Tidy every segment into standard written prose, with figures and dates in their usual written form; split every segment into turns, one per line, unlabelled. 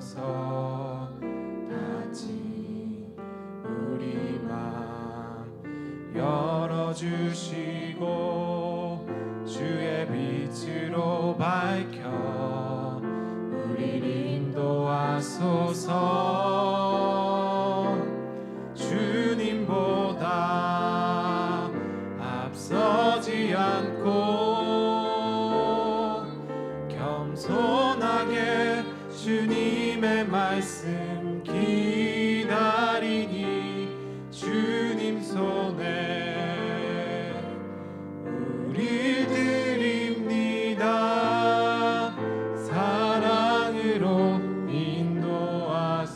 하소서. 다친 우리 맘 열어주시고 주의 빛으로 밝혀 우리를 인도하소서. 주님보다 앞서지 않고 겸손하게 주님의 말씀 기다리니 주님 손에 우리 드립니다. 사랑으로 인도하소서.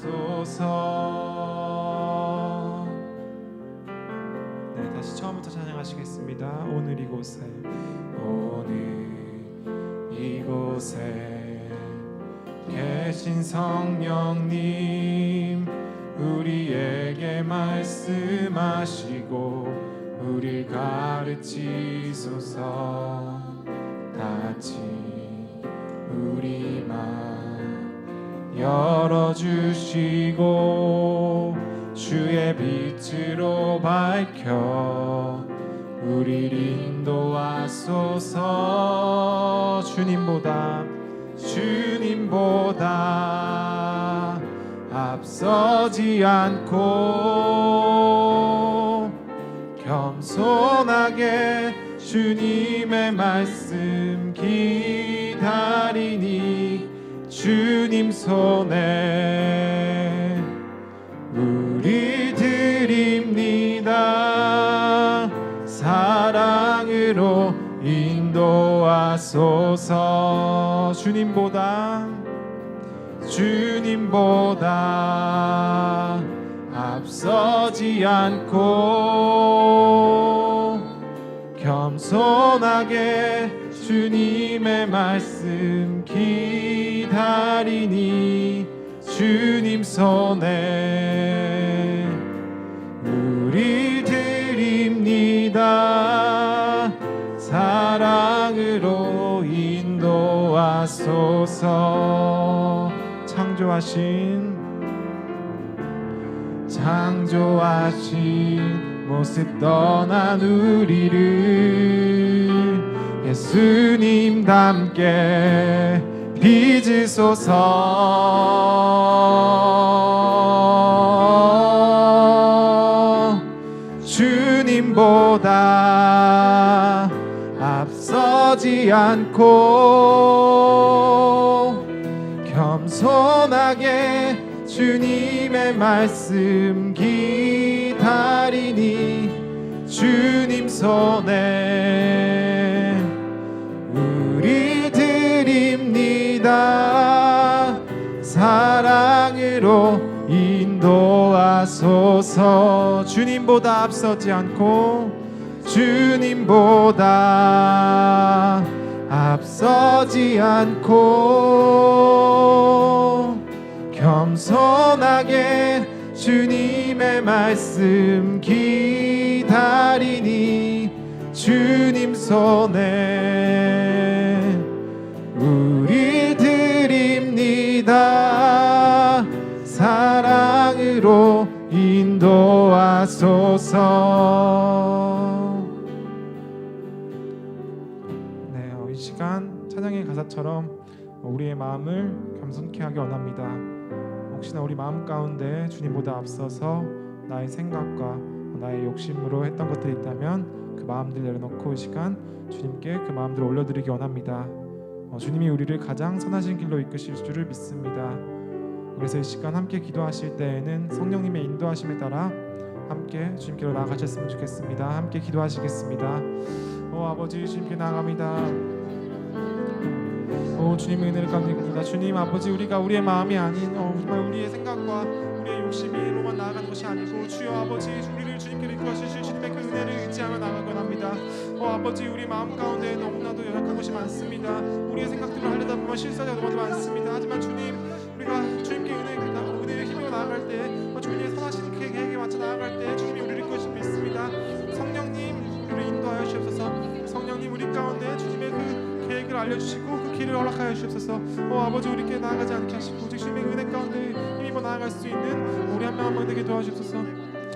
네, 다시 처음부터 찬양하시겠습니다. 오늘
이곳에 계신 성령님, 우리에게 말씀하시고 우리 가르치소서. 다시 우리 맘 열어주시고 주의 빛으로 밝혀 우리를 인도하소서. 주님보다 앞서지 않고 겸손하게 주님의 말씀 기다리니 주님 손에 우리 드립니다. 사랑으로 인도하소서. 주님보다 앞서지 않고 겸손하게 주님의 말씀 기다리니 주님 손에 우리 드립니다. 사랑으로 인도하소서. 창조하신 모습 떠난 우리를 예수님 닮게 빚으소서. 주님보다 앞서지 않고 겸손하게 주님의 말씀 기다리니 주님 손에 우리 드립니다. 사랑으로 인도하소서. 주님보다 앞서지 않고 주님보다 앞서지 않고 겸손하게 주님의 말씀 기다리니 주님 손에 우리 드립니다. 사랑으로 인도하소서.
네, 이 시간 찬양의 가사처럼 우리의 마음을 겸손케 하기 원합니다. 혹시나 우리 마음 가운데 주님보다 앞서서 나의 생각과 나의 욕심으로 했던 것들이 있다면 그 마음들 내려놓고 이 시간 주님께 그 마음들을 올려드리기 원합니다. 주님이 우리를 가장 선하신 길로 이끄실 줄을 믿습니다. 그래서 이 시간 함께 기도하실 때에는 성령님의 인도하심에 따라 함께 주님께로 나아가셨으면 좋겠습니다. 함께 기도하시겠습니다. 아버지, 주님께 나아갑니다. 주님의 은혜를 감사드립니다. 주님 아버지, 우리가 우리의 마음이 아닌 정말 우리의 생각과 우리의 욕심으로만 나아가는 것이 아니고 주여 아버지, 우리를 주님께로 이끌어주실 주님의 그 은혜를 의지하며 나아가곤 합니다. 아버지, 우리 마음 가운데 너무나도 연약한 것이 많습니다. 우리의 생각들을 하려다 보면 실수하는 경우도 많습니다. 하지만 주님, 우리가 주님께 은혜의 힘으로 나아갈 때, 주님의 선하신 계획에 맞춰 나아갈 때 주님이 우리를 이끌어주실 믿습니다. 성령님, 우리를 인도하여 주옵소서. 성령님, 우리 가운데 주님의 그 계획을 알려주시고 그 길을 허락하여 주옵소서. 아버지 우리 교회 나아가지 않게 하시고 오직 주님의 은혜 가운데 힘입어 나아갈 수 있는 우리 한 명 한 명 되게 도와주옵소서.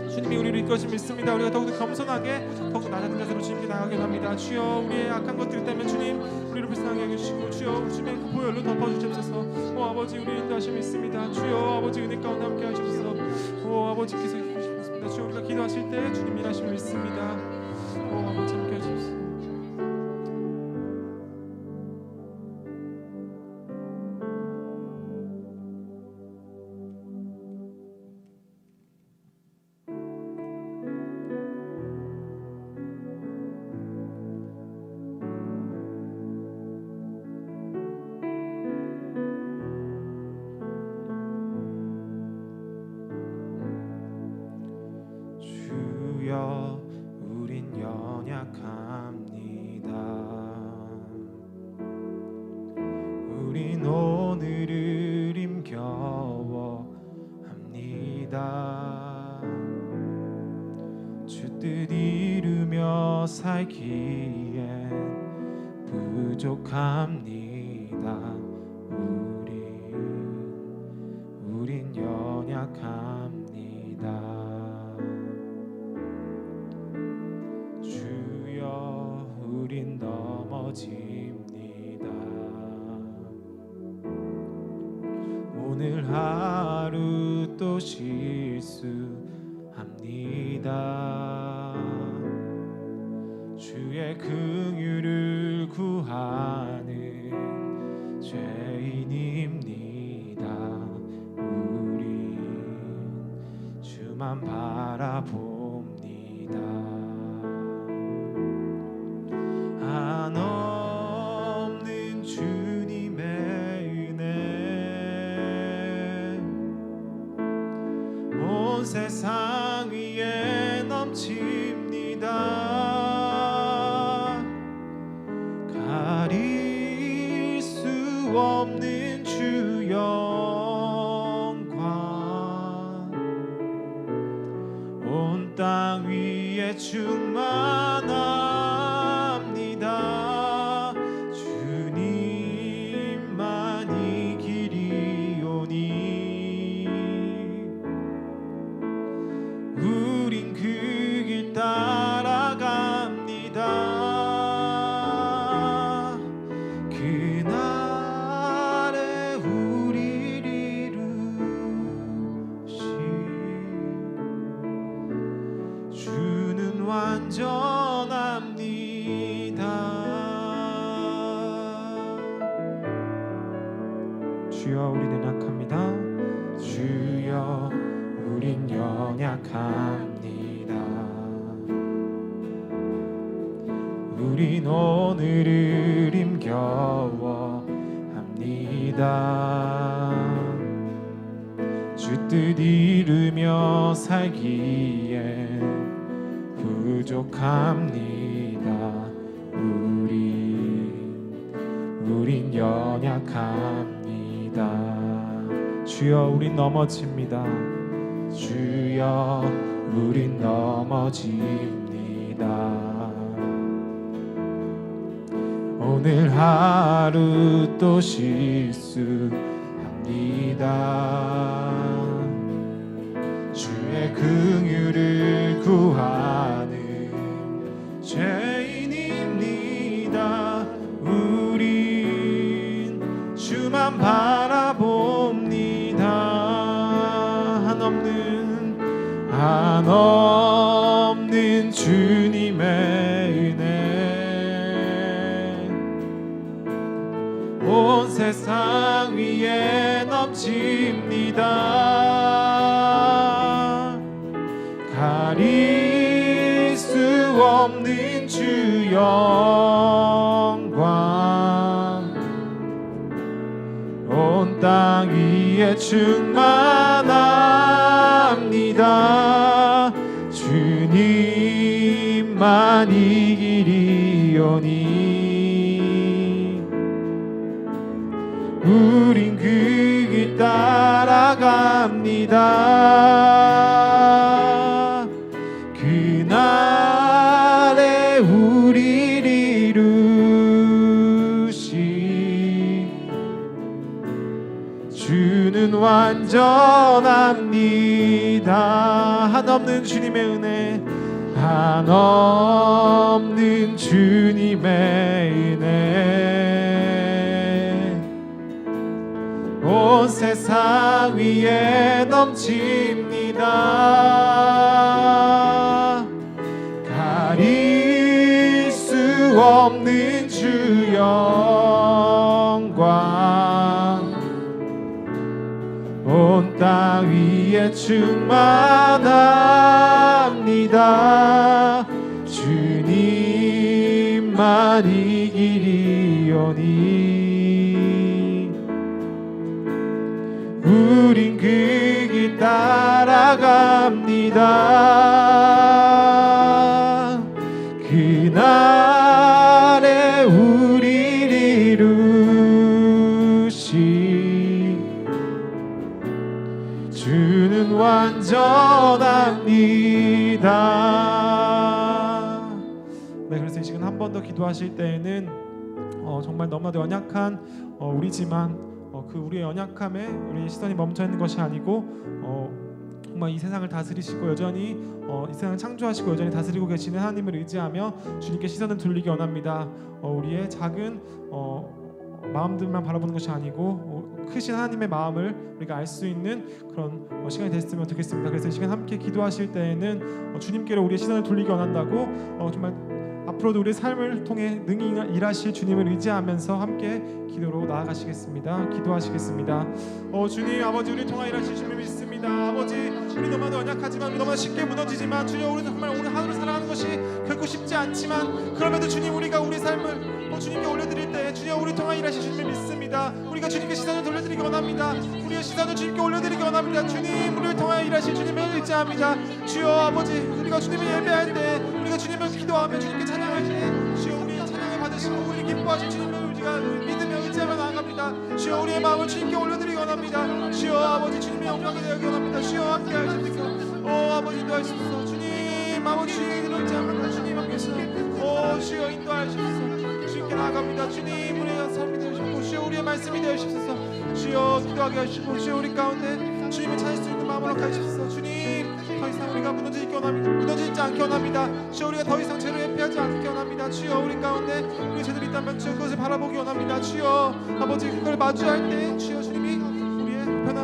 주님이 우리를 이끌어주심 믿습니다. 우리가 더욱더 겸손하게 더욱더 낮은 자세로 주님께 나아가게 합니다. 주여 우리의 악한 것들 때문에 주님 우리를 불쌍하게 해주시고 주여 주님의 그 보혈로 덮어주옵소서. 아버지 우리 인도하심 믿습니다. 주여 아버지 은혜 가운데 함께 하시옵소서. 아버지께서 해주시겠습니다. 주여 우리가 기도하실 때 주님 일하심 믿습니다. 아버지 함께 하시옵소서.
주여 우린 연약합니다. 우린 오늘을 힘겨워합니다. 주 뜻 이루며 살기엔 부족합니다. 우린 연약합니다. 우린 넘어집니다. 오늘 하루 또 실수합니다. 주의 긍휼을 구하는 죄인입니다. 우린 주만 바라봅니다. 한없는 주님의 은혜 온 세상 위에 넘칩니다. 가릴 수 없는 주 영광 온 땅 위에 충만합니다. 주님만이 길이오니 우린 그 길 따라갑니다. 그날에 우리를 이루신 주는 완전합니다.
주여 우리는 약합니다.
주여 우린 연약합니다. 우린 오늘을 힘겨워합니다. 주 뜻 이루며 살기에 부족합니다. 우린 연약합니다.
주여 우린 넘어집니다.
주여 우린 넘어집니다. 오늘 하루 또 실수합니다. 주의 긍휼을 구하는 죄인입니다. 우린 주만 바라봅니다. 한없는 주님의 은혜 온 세상 위에 넘칩니다. 가릴 수 없는 주 영광 온 땅 위에 충만합니다. 주님만이 길이오니 우린 그 길 따라갑니다. 그날에 우리를 이루신
한없는 주님의 은혜, 한없는 주님의 은혜 온 세상 위에 넘칩니다. 가릴 수 없는 주 영광 온 땅 위에 충만합니다. 주님만 이기리오니 우린 그 길 따라갑니다. 그날에 우리를 이루시 주는 완전합니다. 네, 그래서 이 시간 한 번 더 기도하실 때에는 정말 너무나도 연약한 우리지만 그 우리의 연약함에 우리의 시선이 멈춰 있는 것이 아니고 정말 이 세상을 다스리시고 여전히 이 세상을 창조하시고 여전히 다스리고 계시는 하나님을 의지하며 주님께 시선을 돌리기 원합니다. 우리의 작은 마음들만 바라보는 것이 아니고 크신 하나님의 마음을 우리가 알 수 있는 그런 시간이 됐으면 좋겠습니다. 그래서 이 시간 함께 기도하실 때에는 주님께로 우리의 시선을 돌리기 원한다고 정말 앞으로도 우리의 삶을 통해 능히 일하실 주님을 의지하면서 함께 기도로 나아가시겠습니다. 기도하시겠습니다. 주님 아버지, 우리 통하 일하실 주님을 믿습니다. 아버지, 우리 너무나도 연약하지만 우리 너무나 쉽게 무너지지만 주여, 우리 정말 오늘 하루를 살아가는 것이 결코 쉽지 않지만 그럼에도 주님, 우리가 우리 삶을 주님께 올려드릴 때 주여, 우리 통하 일하실 주님을 믿습니다. 우리가 주님께 시선을 돌려드리기 원합니다. 우리의 시선을 주님께 올려드리기 원합니다. 주님, 우리를 통하여 일하실 주님을 의지합니다. 주여 아버지, 우리가 주님을 예배할 때, 우리가 주님을 기도하며 주님께 찬양할 때 주여, 우리 찬양을 받으시고 우리 기뻐하실 주님을 우리가 믿으며 의지하며 나아갑니다. 주여, 우리의 마음을 주님께 올려드리기 원합니다. 주여 아버지, 주님의 영광이 되기 원합니다. 주여 함께 하시옵소서. 아버지 인도하시옵소서. 주님 아버지, 주님을 의지합니다. 주님 함께서 주여 인도하시옵소서. 주님께 나아갑니다. 주님, 우리의 삶이 되시옵고 주여, 우리의 말씀이 되시옵소서. 주여 기도하게 하시고 주여, 우리 가운데 주님을 찾을 수 있는 마음으로 가시옵소서. 주님, 더 이상 우리가 무너지지 않게 원합니다. 주여, 우리가 더 이상 죄로 회피하지 않게 원합니다. 주여, 우리 가운데 우리 죄들이 있다면 주여 그것을 바라보기 원합니다. 주여 아버지, 그걸 마주할 때 주여 주님이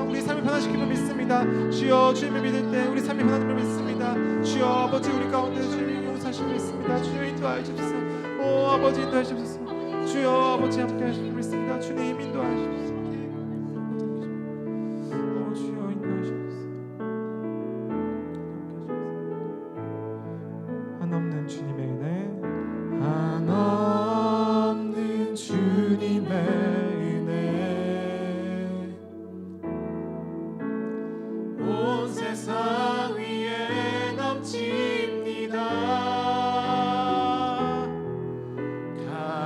우리의 삶을 변화시키며 믿습니다. 주여, 주님을 믿을 때 우리 삶이 변화됨을 믿습니다. 주여 아버지, 우리 가운데 주님이 용서하심을 믿습니다. 주여 인도하시옵소서. 아버지 인도하시옵소서. 주여 아버지 함께 하시길 믿습니다. 주님 인도하시옵소서. 주여 인도하시옵소서. 한없는 주님의 은혜, 한없는 주님의 은혜 온 세상 위에 넘칩니다.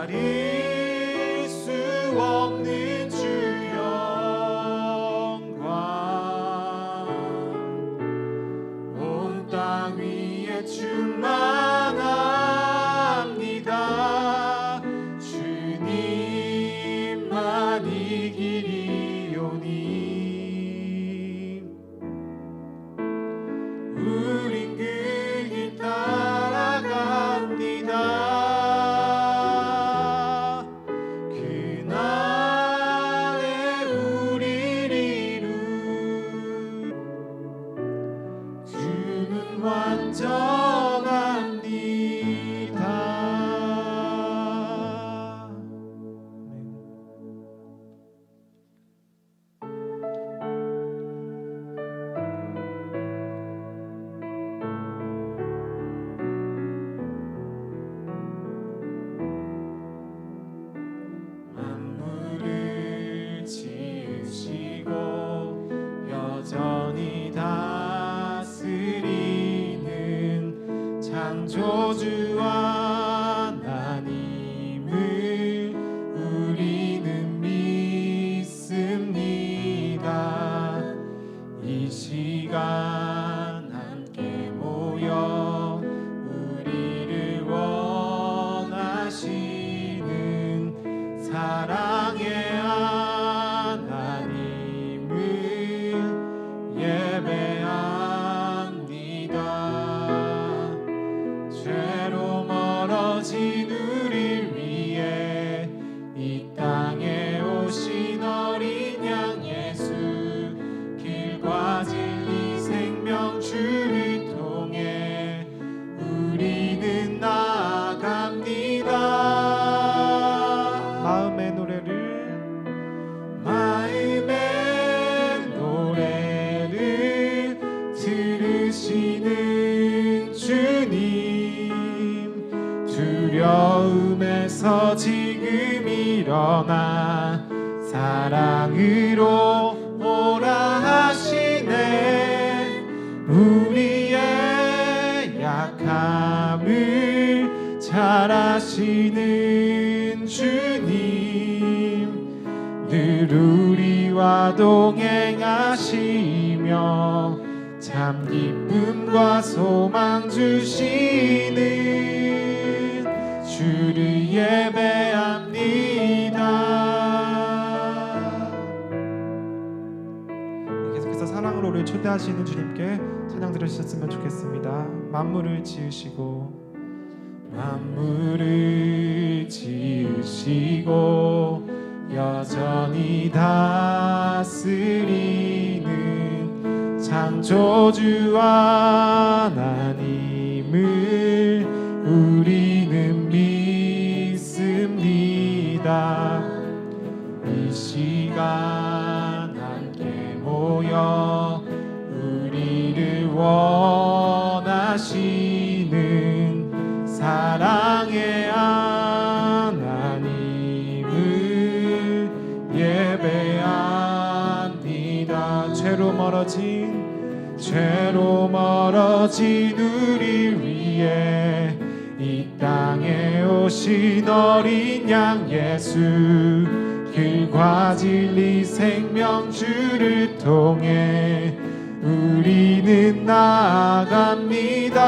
가릴 수 없는 주 영광 온 땅 위에 충만합니다. 주님만 이기리오니 우린 그 길 따라갑니다. 그날에 우리를 이루 주는 완전합니다. 만물을 지으시고 여전히 다스리는 창조주와 하나님을 우리는 믿습니다. 이 시간 함께 모여 우리를 원하시는 사랑의 하나님을 예배합니다.
일어나 사랑으로 오라 하시네. 우리의 약함을 잘 아시는 주님, 늘 우리와 동행하시며 참 기쁨과 소망 주시는 주를 예배합니다.
계속해서 사랑으로 우리를 초대하시는 주님께 찬양 들으셨으면 좋겠습니다. 만물을 지으시고
여전히 다스리는 창조주 하나님을 우리는 믿습니다. 이 시간 함께 모여 우리를 원하시는 사랑의 하나님을 예배합니다. 죄로 멀어진 우리 위해 이 땅에 오신 어린 양 예수, 길과 진리 생명주를 통해 우리는 나아갑니다.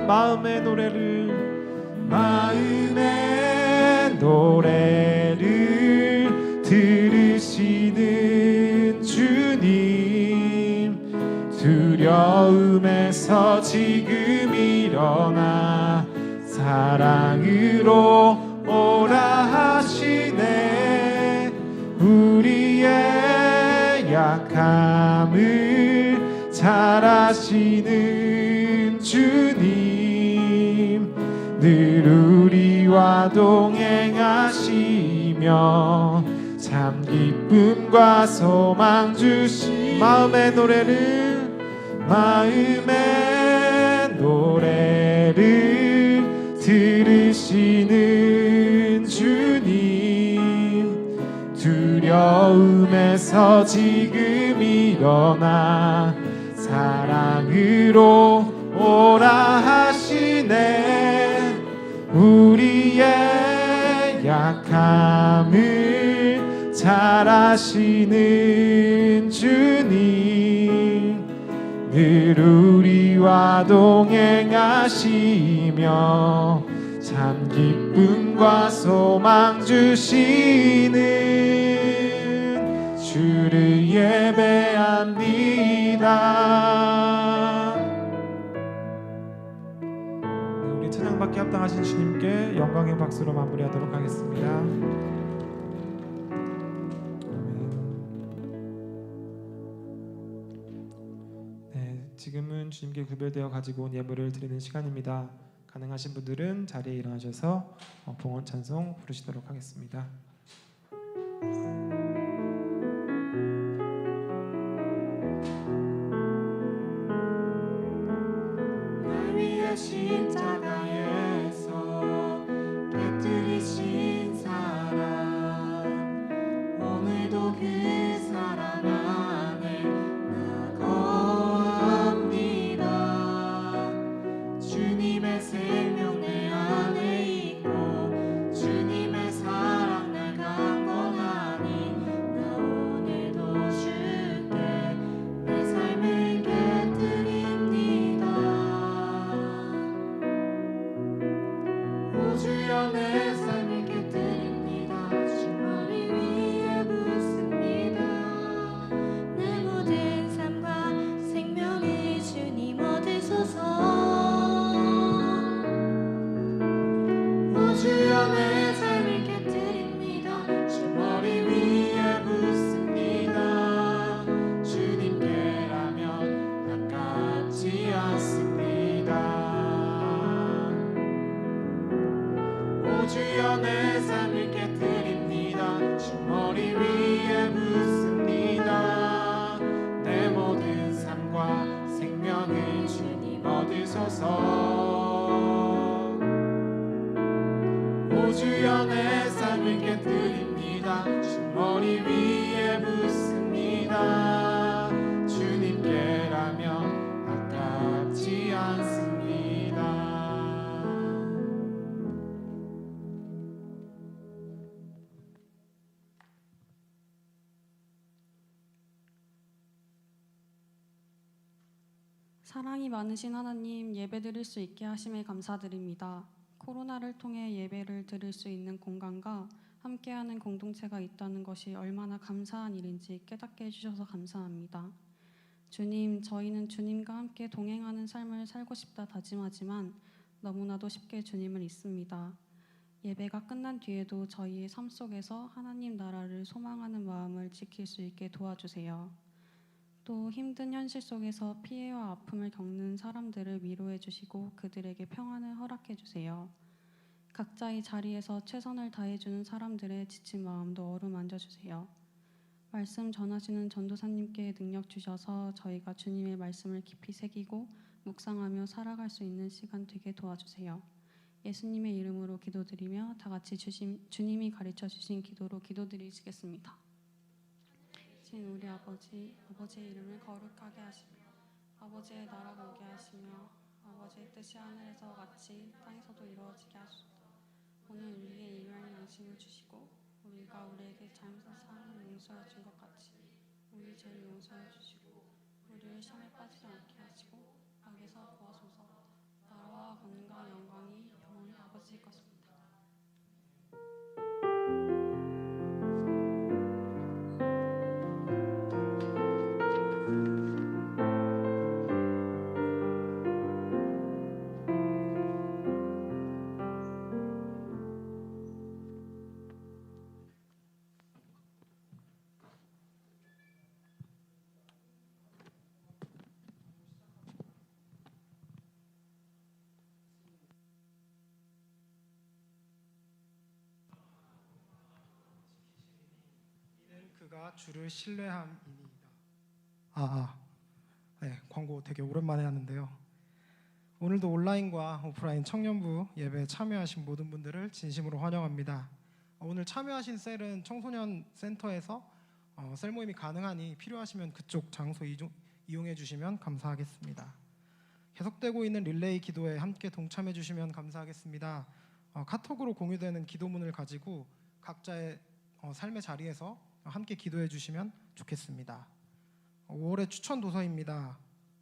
마음의 노래를 들으시는 주님, 두려움에서 지금 일어나 사랑으로 오라 하시네. 우리의 약함을 잘 아시는 주님, 늘 우리와 동행하시며 참 기쁨과 소망 주시. 마음의 노래를 들으시는 주님, 두려움에서 지금 일어나 사랑으로 오라 하시네. 우리의 약함을 잘 아시는 주님, 늘 우리와 동행하시며 참 기쁨과 소망 주시는 주를 예배합니다.
우리 찬양받기 합당하신 주님께 영광의 박수로 마무리하도록 하겠습니다. 지금은 주님께 구별되어 가지고 온 예물을 드리는 시간입니다. 가능하신 분들은 자리에 일어나셔서 봉헌 찬송 부르시도록 하겠습니다.
날 위해 십자가에서 깨뜨리신 사랑, 오늘도 그 사랑 안에 거합니다. 주님의 생명 내 안에 있고 주님의 사랑 날 강건하니 나 오늘도 주께 내 삶을 깨뜨립니다. 오 주여 내 삶을 깨뜨립니다. 주 머리 위에 붓습니다.
내 모든 삶과 생명을 주님 얻으소서.
오 주여 내 삶을 깨뜨립니다. 주 머리 위에 붓습니다. 주님께라면 아깝지 않습니다. 오 주여 내 삶을 깨뜨립니다. 주 머리 위에 붓습니다. 내 모든 삶과 생명을 주님 얻으소서. 오 주여 내 삶을 깨뜨립니다. 주 머리 위에 붓습니다. 주님께라면 아깝지 않습니다.
사랑이 많으신 하나님, 예배드릴 수 있게 하심에 감사드립니다. 코로나를 통해 예배를 드릴 수 있는 공간과 함께하는 공동체가 있다는 것이 얼마나 감사한 일인지 깨닫게 해주셔서 감사합니다. 주님, 저희는 주님과 함께 동행하는 삶을 살고 싶다 다짐하지만 너무나도 쉽게 주님을 잊습니다. 예배가 끝난 뒤에도 저희의 삶 속에서 하나님 나라를 소망하는 마음을 지킬 수 있게 도와주세요. 또 힘든 현실 속에서 피해와 아픔을 겪는 사람들을 위로해 주시고 그들에게 평안을 허락해 주세요. 각자의 자리에서 최선을 다해주는 사람들의 지친 마음도 어루만져 주세요. 말씀 전하시는 전도사님께 능력 주셔서 저희가 주님의 말씀을 깊이 새기고 묵상하며 살아갈 수 있는 시간 되게 도와주세요. 예수님의 이름으로 기도드리며 다 같이 주님이 가르쳐 주신 기도로 기도드리시겠습니다. 신 우리 아버지, 아버지의 이름을 거룩하게 하시며 아버지의 나라가 오게 하시며 아버지의 뜻이 하늘에서 같이 땅에서도 이루어지게 하소서. 오늘 우리에게 일용할 양식을 주시고 우리가 우리에게 잘못한 사람을 용서해 준 것 같이 우리 죄를 용서해 주시고 우리를 시험에 빠지지 않게 하시고 악에서 구하소서. 나라와 권능과 영광이 영원히 아버지의 것입니다.
그가 주를 신뢰함이니이다. 네, 광고 되게 오랜만에 하는데요. 오늘도 온라인과 오프라인 청년부 예배에 참여하신 모든 분들을 진심으로 환영합니다. 오늘 참여하신 셀은 청소년 센터에서 셀 모임이 가능하니 필요하시면 그쪽 장소 이용해 주시면 감사하겠습니다. 계속되고 있는 릴레이 기도에 함께 동참해 주시면 감사하겠습니다. 카톡으로 공유되는 기도문을 가지고 각자의 삶의 자리에서 함께 기도해 주시면 좋겠습니다. 5월의 추천 도서입니다.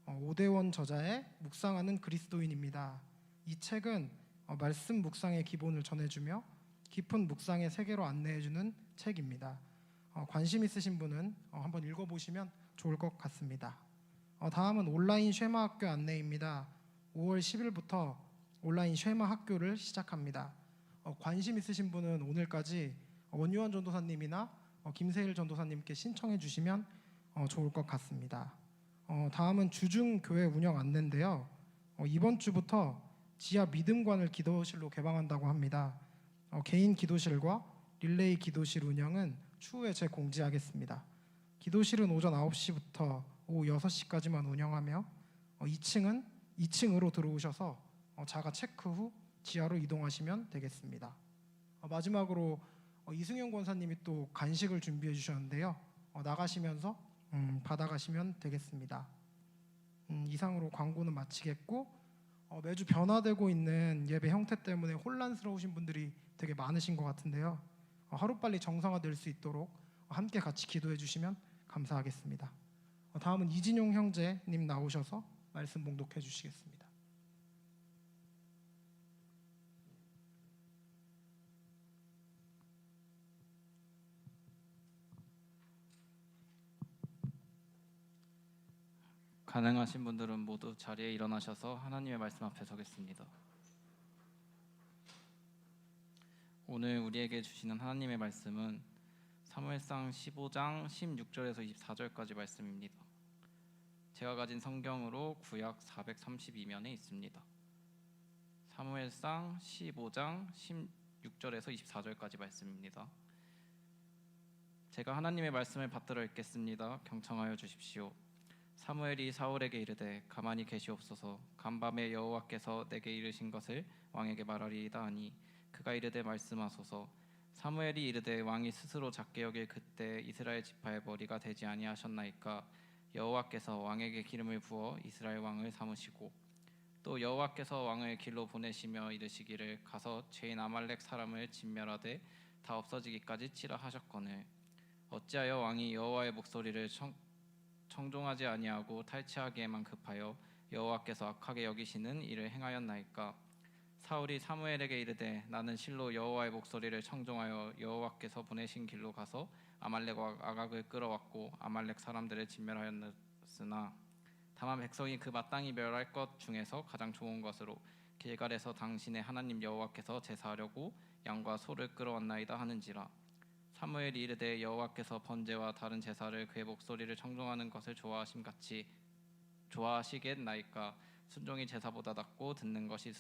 오대원 저자의 묵상하는 그리스도인입니다. 이 책은 말씀 묵상의 기본을 전해주며 깊은 묵상의 세계로 안내해주는 책입니다. 관심 있으신 분은 한번 읽어보시면 좋을 것 같습니다. 다음은 온라인 쉐마 학교 안내입니다. 5월 10일부터 온라인 쉐마 학교를 시작합니다. 관심 있으신 분은 오늘까지 원유한 전도사님이나 김세일 전도사님께 신청해 주시면 좋을 것 같습니다. 다음은 주중 교회 운영 안내인데요. 이번 주부터 지하 믿음관을 기도실로 개방한다고 합니다. 개인 기도실과 릴레이 기도실 운영은 추후에 재공지하겠습니다. 기도실은 오전 9시부터 오후 6시까지만 운영하며 2층으로 들어오셔서 자가 체크 후 지하로 이동하시면 되겠습니다. 마지막으로 이승현 권사님이 또 간식을 준비해 주셨는데요. 나가시면서 받아가시면 되겠습니다. 이상으로 광고는 마치겠고, 매주 변화되고 있는 예배 형태 때문에 혼란스러우신 분들이 되게 많으신 것 같은데요. 하루빨리 정상화될 수 있도록 함께 같이 기도해 주시면 감사하겠습니다. 다음은 이진용 형제님 나오셔서 말씀 봉독해 주시겠습니다.
가능하신 분들은 모두 자리에 일어나셔서 하나님의 말씀 앞에 서겠습니다. 오늘 우리에게 주시는 하나님의 말씀은 사무엘상 15장 16절에서 24절까지 말씀입니다. 제가 가진 성경으로 구약 432면에 있습니다. 사무엘상 15장 16절에서 24절까지 말씀입니다. 제가 하나님의 말씀을 받들어 읽겠습니다. 경청하여 주십시오. 사무엘이 사울에게 이르되 가만히 계시옵소서. 간밤에 여호와께서 내게 이르신 것을 왕에게 말하리이다 하니 그가 이르되 말씀하소서. 사무엘이 이르되 왕이 스스로 작게 여길 그때 이스라엘 지파의 머리가 되지 아니하셨나이까. 여호와께서 왕에게 기름을 부어 이스라엘 왕을 삼으시고 또 여호와께서 왕을 길로 보내시며 이르시기를 가서 죄인 아말렉 사람을 진멸하되 다 없어지기까지 치라 하셨거늘 어찌하여 왕이 여호와의 목소리를 청종하지 아니하고 탈취하기에만 급하여 여호와께서 악하게 여기시는 일을 행하였나이까. 사울이 사무엘에게 이르되 나는 실로 여호와의 목소리를 청종하여 여호와께서 보내신 길로 가서 아말렉 아각을 끌어왔고 아말렉 사람들을 진멸하였으나 다만 백성이 그 마땅히 멸할 것 중에서 가장 좋은 것으로 길갈에서 당신의 하나님 여호와께서 제사하려고 양과 소를 끌어왔나이다 하는지라. 사무엘이 이르되 여호와께서 번제와 다른 제사를 그의 목소리를 청종하는 것을 좋아하심 같이 좋아하시겠나이까. 순종이 제사보다 낫고 듣는 것이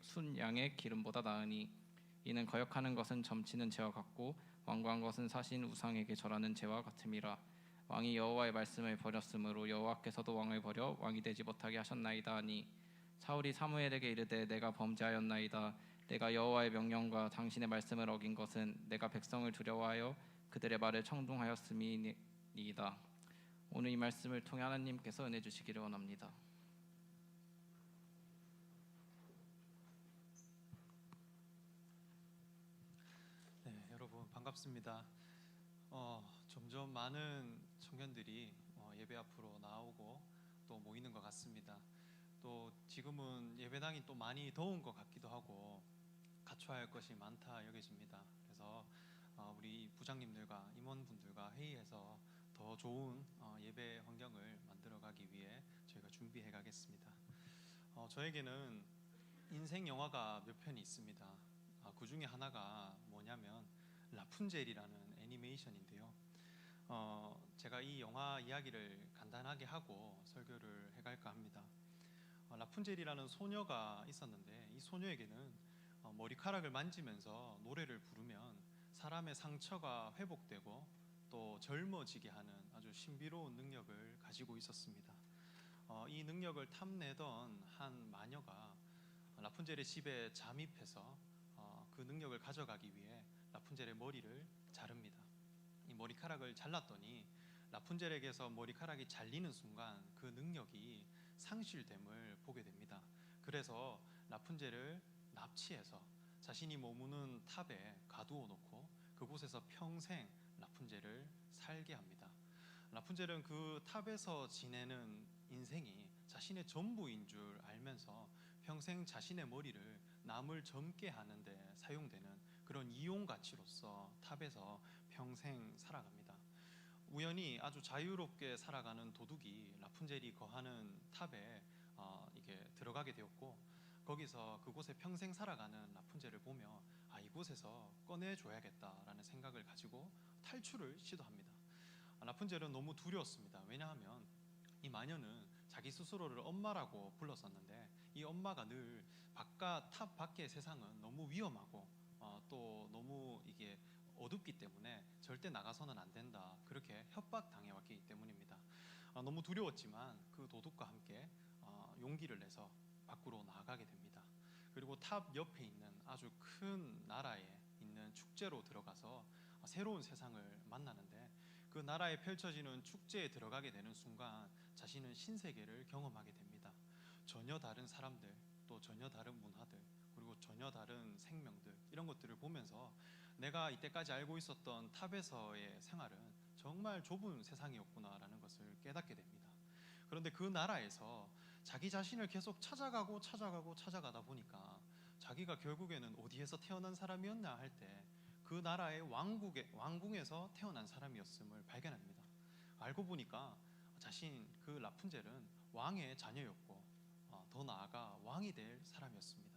순양의 기름보다 나으니 이는 거역하는 것은 점치는 죄와 같고 완고한 것은 사신 우상에게 절하는 죄와 같음이라. 왕이 여호와의 말씀을 버렸으므로 여호와께서도 왕을 버려 왕이 되지 못하게 하셨나이다 하니 사울이 사무엘에게 이르되 내가 범죄하였나이다. 내가 여호와의 명령과 당신의 말씀을 어긴 것은 내가 백성을 두려워하여 그들의 말을 청종하였음이니이다. 오늘 이 말씀을 통해 하나님께서 은혜 주시기를 원합니다.
네, 여러분 반갑습니다. 점점 많은 청년들이 예배 앞으로 나오고 또 모이는 것 같습니다. 또 지금은 예배당이 또 많이 더운 것 같기도 하고 갖춰야 할 것이 많다 여겨집니다. 그래서 우리 부장님들과 임원분들과 회의해서 더 좋은 예배 환경을 만들어가기 위해 저희가 준비해 가겠습니다. 저에게는 인생 영화가 몇 편이 있습니다. 그 중에 하나가 뭐냐면 라푼젤이라는 애니메이션인데요. 제가 이 영화 이야기를 간단하게 하고 설교를 해갈까 합니다. 라푼젤이라는 소녀가 있었는데 이 소녀에게는 머리카락을 만지면서 노래를 부르면 사람의 상처가 회복되고 또 젊어지게 하는 아주 신비로운 능력을 가지고 있었습니다. 이 능력을 탐내던 한 마녀가 라푼젤의 집에 잠입해서 그 능력을 가져가기 위해 라푼젤의 머리를 자릅니다. 이 머리카락을 잘랐더니 라푼젤에게서 머리카락이 잘리는 순간 그 능력이 상실됨을 보게 됩니다. 그래서 라푼젤을 납치해서 자신이 머무는 탑에 가두어 놓고 그곳에서 평생 라푼젤을 살게 합니다. 라푼젤은 그 탑에서 지내는 인생이 자신의 전부인 줄 알면서 평생 자신의 머리를 남을 젊게 하는데 사용되는 그런 이용 가치로서 탑에서 평생 살아갑니다. 우연히 아주 자유롭게 살아가는 도둑이 라푼젤이 거하는 탑에 이게 들어가게 되었고 거기서 그곳에 평생 살아가는 라푼젤을 보며 이곳에서 꺼내줘야겠다라는 생각을 가지고 탈출을 시도합니다. 라푼젤은 너무 두려웠습니다. 왜냐하면 이 마녀는 자기 스스로를 엄마라고 불렀었는데 이 엄마가 늘 탑 밖의 세상은 너무 위험하고 또 너무 이게 어둡기 때문에 절대 나가서는 안 된다 그렇게 협박당해 왔기 때문입니다. 너무 두려웠지만 그 도둑과 함께 용기를 내서 밖으로 나가게 됩니다. 그리고 탑 옆에 있는 아주 큰 나라에 있는 축제로 들어가서 새로운 세상을 만나는데 그 나라에 펼쳐지는 축제에 들어가게 되는 순간 자신은 신세계를 경험하게 됩니다. 전혀 다른 사람들, 또 전혀 다른 문화들, 그리고 전혀 다른 생명들 이런 것들을 보면서 내가 이때까지 알고 있었던 탑에서의 생활은 정말 좁은 세상이었구나라는 것을 깨닫게 됩니다. 그런데 그 나라에서 자기 자신을 계속 찾아가다 보니까 자기가 결국에는 어디에서 태어난 사람이었나 할 때 그 나라의 왕궁에서 태어난 사람이었음을 발견합니다. 알고 보니까 자신 그 라푼젤은 왕의 자녀였고 더 나아가 왕이 될 사람이었습니다.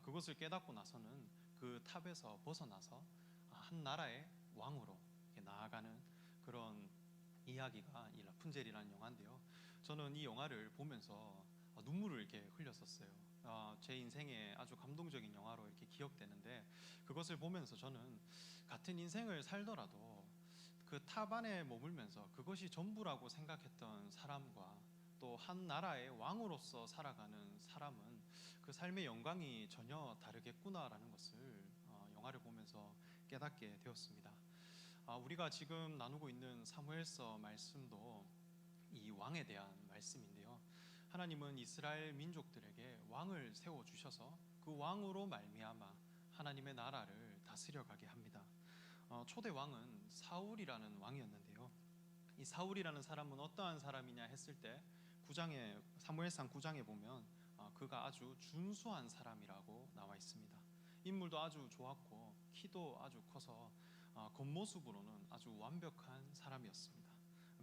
그것을 깨닫고 나서는 그 탑에서 벗어나서 한 나라의 왕으로 나아가는 그런 이야기가 이 라푼젤이라는 영화인데요. 저는 이 영화를 보면서 눈물을 이렇게 흘렸었어요. 제 인생에 아주 감동적인 영화로 이렇게 기억되는데 그것을 보면서 저는 같은 인생을 살더라도 그 탑 안에 머물면서 그것이 전부라고 생각했던 사람과 또 한 나라의 왕으로서 살아가는 사람은 그 삶의 영광이 전혀 다르겠구나라는 것을 영화를 보면서 깨닫게 되었습니다. 우리가 지금 나누고 있는 사무엘서 말씀도 이 왕에 대한 말씀인데요. 하나님은 이스라엘 민족들에게 왕을 세워 주셔서 그 왕으로 말미암아 하나님의 나라를 다스려 가게 합니다. 초대 왕은 사울이라는 왕이었는데요. 이 사울이라는 사람은 어떠한 사람이냐 했을 때 사무엘상 9장에 보면 그가 아주 준수한 사람이라고 나와 있습니다. 인물도 아주 좋았고 키도 아주 커서 겉모습으로는 아주 완벽한 사람이었습니다.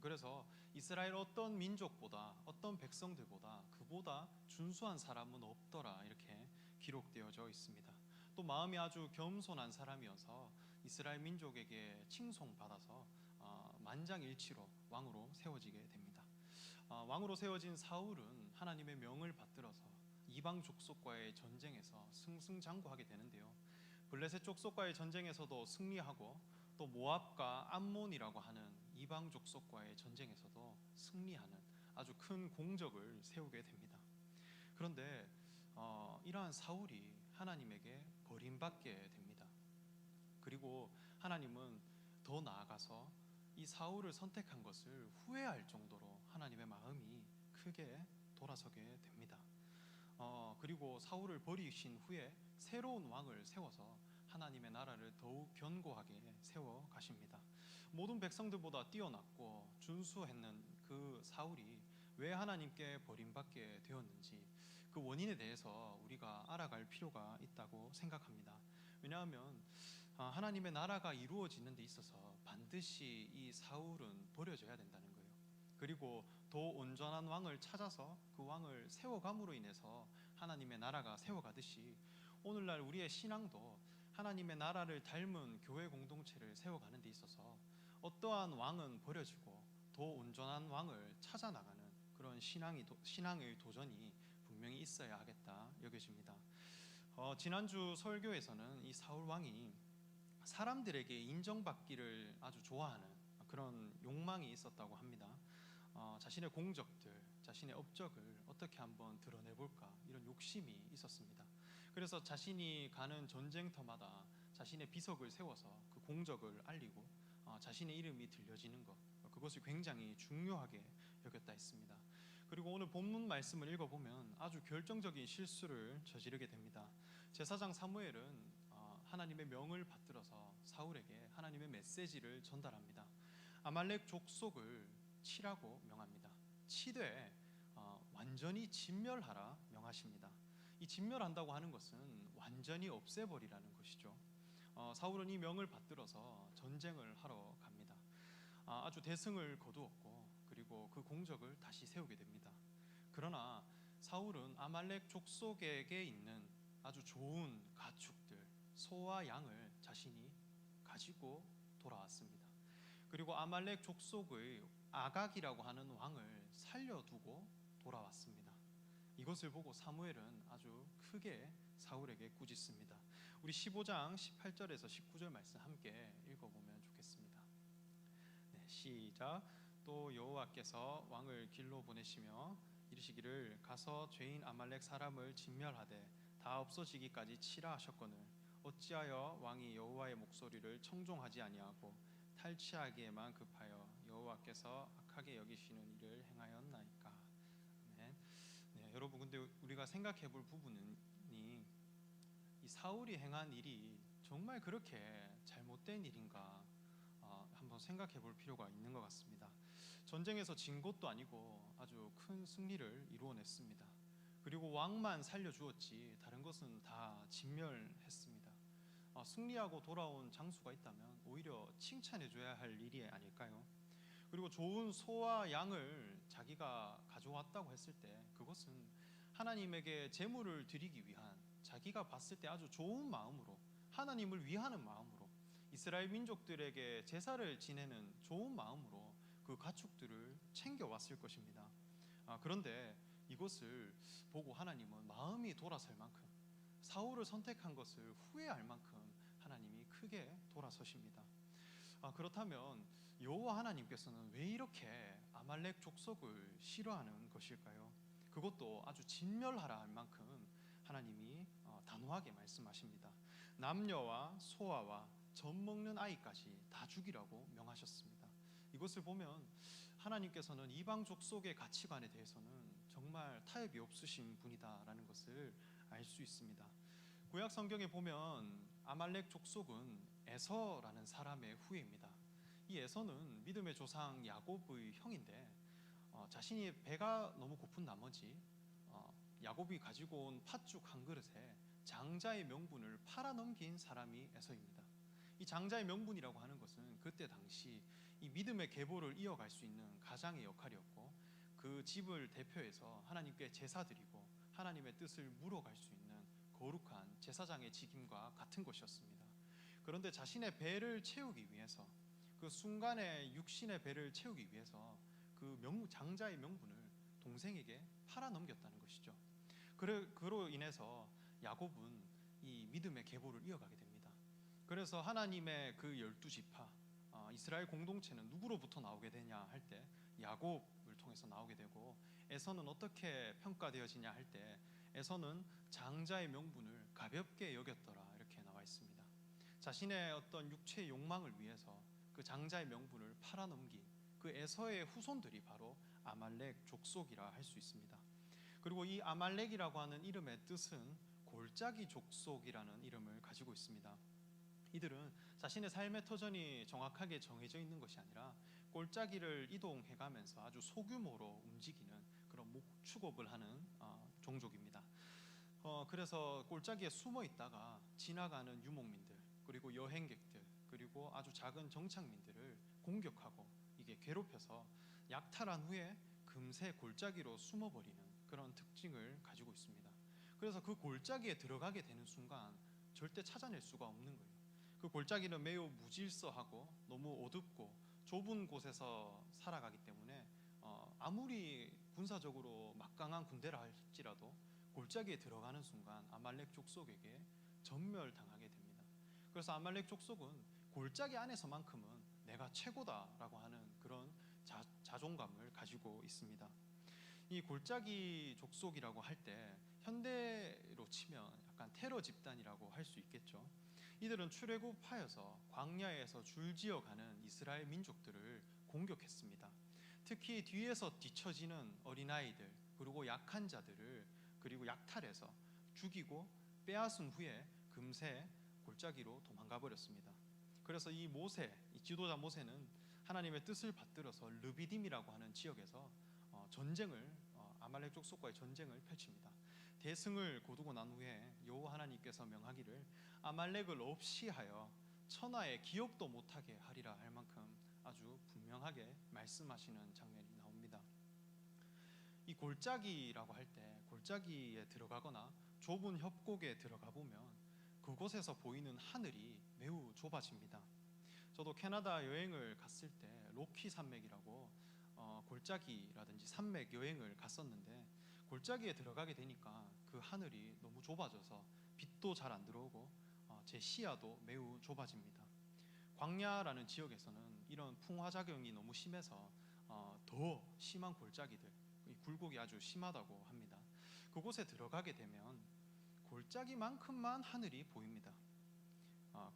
그래서 이스라엘 어떤 민족보다 어떤 백성들보다 그보다 준수한 사람은 없더라 이렇게 기록되어져 있습니다. 또 마음이 아주 겸손한 사람이어서 이스라엘 민족에게 칭송받아서 만장일치로 왕으로 세워지게 됩니다. 왕으로 세워진 사울은 하나님의 명을 받들어서 이방 족속과의 전쟁에서 승승장구하게 되는데요. 블레셋 족속과의 전쟁에서도 승리하고 또 모압과 암몬이라고 하는 이방 족속과의 전쟁에서도 승리하는 아주 큰 공적을 세우게 됩니다. 그런데 이러한 사울이 하나님에게 버림받게 됩니다. 그리고 하나님은 더 나아가서 이 사울을 선택한 것을 후회할 정도로 하나님의 마음이 크게 돌아서게 됩니다. 그리고 사울을 버리신 후에 새로운 왕을 세워서 하나님의 나라를 더욱 견고하게 세워 가십니다. 모든 백성들보다 뛰어났고 준수했는 그 사울이 왜 하나님께 버림받게 되었는지 그 원인에 대해서 우리가 알아갈 필요가 있다고 생각합니다. 왜냐하면 하나님의 나라가 이루어지는 데 있어서 반드시 이 사울은 버려져야 된다는 거예요. 그리고 더 온전한 왕을 찾아서 그 왕을 세워감으로 인해서 하나님의 나라가 세워가듯이 오늘날 우리의 신앙도 하나님의 나라를 닮은 교회 공동체를 세워가는 데 있어서 어떠한 왕은 버려지고 더 온전한 왕을 찾아나가는 그런 신앙의 도전이 분명히 있어야 하겠다 여겨집니다. 지난주 설교에서는 이 사울 왕이 사람들에게 인정받기를 아주 좋아하는 그런 욕망이 있었다고 합니다. 자신의 공적들, 자신의 업적을 어떻게 한번 드러내볼까 이런 욕심이 있었습니다. 그래서 자신이 가는 전쟁터마다 자신의 비석을 세워서 그 공적을 알리고 자신의 이름이 들려지는 것, 그것을 굉장히 중요하게 여겼다 했습니다. 그리고 오늘 본문 말씀을 읽어보면 아주 결정적인 실수를 저지르게 됩니다. 제사장 사무엘은 하나님의 명을 받들어서 사울에게 하나님의 메시지를 전달합니다. 아말렉 족속을 치라고 명합니다. 치되 완전히 진멸하라 명하십니다. 이 진멸한다고 하는 것은 완전히 없애버리라는 것이죠. 사울은 이 명을 받들어서 전쟁을 하러 갑니다. 아주 대승을 거두었고 그리고 그 공적을 다시 세우게 됩니다. 그러나 사울은 아말렉 족속에게 있는 아주 좋은 가축들, 소와 양을 자신이 가지고 돌아왔습니다. 그리고 아말렉 족속의 아각이라고 하는 왕을 살려두고 돌아왔습니다. 이것을 보고 사무엘은 아주 크게 사울에게 꾸짖습니다. 우리 15장 18절에서 19절 말씀 함께 읽어보면 좋겠습니다. 네, 시작. 또 여호와께서 왕을 길로 보내시며 이르시기를 가서 죄인 아말렉 사람을 진멸하되 다 없어지기까지 치라 하셨거늘 어찌하여 왕이 여호와의 목소리를 청종하지 아니하고 탈취하기에만 급하여 여호와께서 악하게 여기시는 일을 행하였나이까. 네, 여러분 근데 우리가 생각해볼 부분이 이 사울이 행한 일이 정말 그렇게 잘못된 일인가 한번 생각해볼 필요가 있는 것 같습니다. 전쟁에서 진 것도 아니고 아주 큰 승리를 이루어냈습니다. 그리고 왕만 살려주었지 다른 것은 다 진멸했습니다. 승리하고 돌아온 장수가 있다면 오히려 칭찬해줘야 할 일이 아닐까요? 그리고 좋은 소와 양을 자기가 가져왔다고 했을 때 그것은 하나님에게 제물을 드리기 위한 자기가 봤을 때 아주 좋은 마음으로 하나님을 위하는 마음으로 이스라엘 민족들에게 제사를 지내는 좋은 마음으로 그 가축들을 챙겨왔을 것입니다. 그런데 이것을 보고 하나님은 마음이 돌아설 만큼 사울을 선택한 것을 후회할 만큼 하나님이 크게 돌아서십니다. 그렇다면 여호와 하나님께서는 왜 이렇게 아말렉 족속을 싫어하는 것일까요? 그것도 아주 진멸하라 할 만큼 하나님이 단호하게 말씀하십니다. 남녀와 소아와 젖 먹는 아이까지 다 죽이라고 명하셨습니다. 이것을 보면 하나님께서는 이방 족속의 가치관에 대해서는 정말 타협이 없으신 분이다라는 것을 알 수 있습니다. 구약 성경에 보면 아말렉 족속은 에서라는 사람의 후예입니다. 이 에서는 믿음의 조상 야곱의 형인데 자신이 배가 너무 고픈 나머지 야곱이 가지고 온 팥죽 한 그릇에 장자의 명분을 팔아넘긴 사람이 에서입니다. 이 장자의 명분이라고 하는 것은 그때 당시 이 믿음의 계보를 이어갈 수 있는 가장의 역할이었고, 그 집을 대표해서 하나님께 제사 드리고 하나님의 뜻을 물어갈 수 있는 거룩한 제사장의 직임과 같은 것이었습니다. 그런데 자신의 배를 채우기 위해서, 그 순간의 육신의 배를 채우기 위해서 그 장자의 명분을 동생에게 팔아넘겼다는 것이죠. 그로 인해서 야곱은 이 믿음의 계보를 이어가게 됩니다. 그래서 하나님의 그 12지파 이스라엘 공동체는 누구로부터 나오게 되냐 할 때 야곱을 통해서 나오게 되고, 에서는 어떻게 평가되어지냐 할 때 에서는 장자의 명분을 가볍게 여겼더라 이렇게 나와 있습니다. 자신의 어떤 육체의 욕망을 위해서 그 장자의 명분을 팔아넘긴 그 에서의 후손들이 바로 아말렉 족속이라 할 수 있습니다. 그리고 이 아말렉이라고 하는 이름의 뜻은 골짜기 족속이라는 이름을 가지고 있습니다. 이들은 자신의 삶의 터전이 정확하게 정해져 있는 것이 아니라 골짜기를 이동해가면서 아주 소규모로 움직이는 그런 목축업을 하는 종족입니다. 그래서 골짜기에 숨어 있다가 지나가는 유목민들, 그리고 여행객들, 그리고 아주 작은 정착민들을 공격하고 이게 괴롭혀서 약탈한 후에 금세 골짜기로 숨어버리는 그런 특징을 가지고 있습니다. 그래서 그 골짜기에 들어가게 되는 순간 절대 찾아낼 수가 없는 거예요. 그 골짜기는 매우 무질서하고 너무 어둡고 좁은 곳에서 살아가기 때문에 아무리 군사적으로 막강한 군대라 할지라도 골짜기에 들어가는 순간 아말렉 족속에게 전멸당하게 됩니다. 그래서 아말렉 족속은 골짜기 안에서만큼은 내가 최고다라고 하는 그런 자존감을 가지고 있습니다. 이 골짜기 족속이라고 할 때 현대로 치면 약간 테러 집단이라고 할 수 있겠죠. 이들은 출애굽하여서 광야에서 줄지어가는 이스라엘 민족들을 공격했습니다. 특히 뒤에서 뒤처지는 어린아이들, 그리고 약한 자들을 그리고 약탈해서 죽이고 빼앗은 후에 금세 골짜기로 도망가 버렸습니다. 그래서 이 지도자 모세는 하나님의 뜻을 받들어서 르비딤이라고 하는 지역에서 아말렉 족속과의 전쟁을 펼칩니다. 대승을 거두고 난 후에 여호와 하나님께서 명하기를 아말렉을 없이 하여 천하에 기억도 못하게 하리라 할 만큼 아주 분명하게 말씀하시는 장면이 나옵니다. 이 골짜기라고 할 때 골짜기에 들어가거나 좁은 협곡에 들어가 보면 그곳에서 보이는 하늘이 매우 좁아집니다. 저도 캐나다 여행을 갔을 때 로키 산맥이라고 골짜기라든지 산맥 여행을 갔었는데, 골짜기에 들어가게 되니까 그 하늘이 너무 좁아져서 빛도 잘 안 들어오고 제 시야도 매우 좁아집니다. 광야라는 지역에서는 이런 풍화작용이 너무 심해서 더 심한 골짜기들, 이 굴곡이 아주 심하다고 합니다. 그곳에 들어가게 되면 골짜기만큼만 하늘이 보입니다.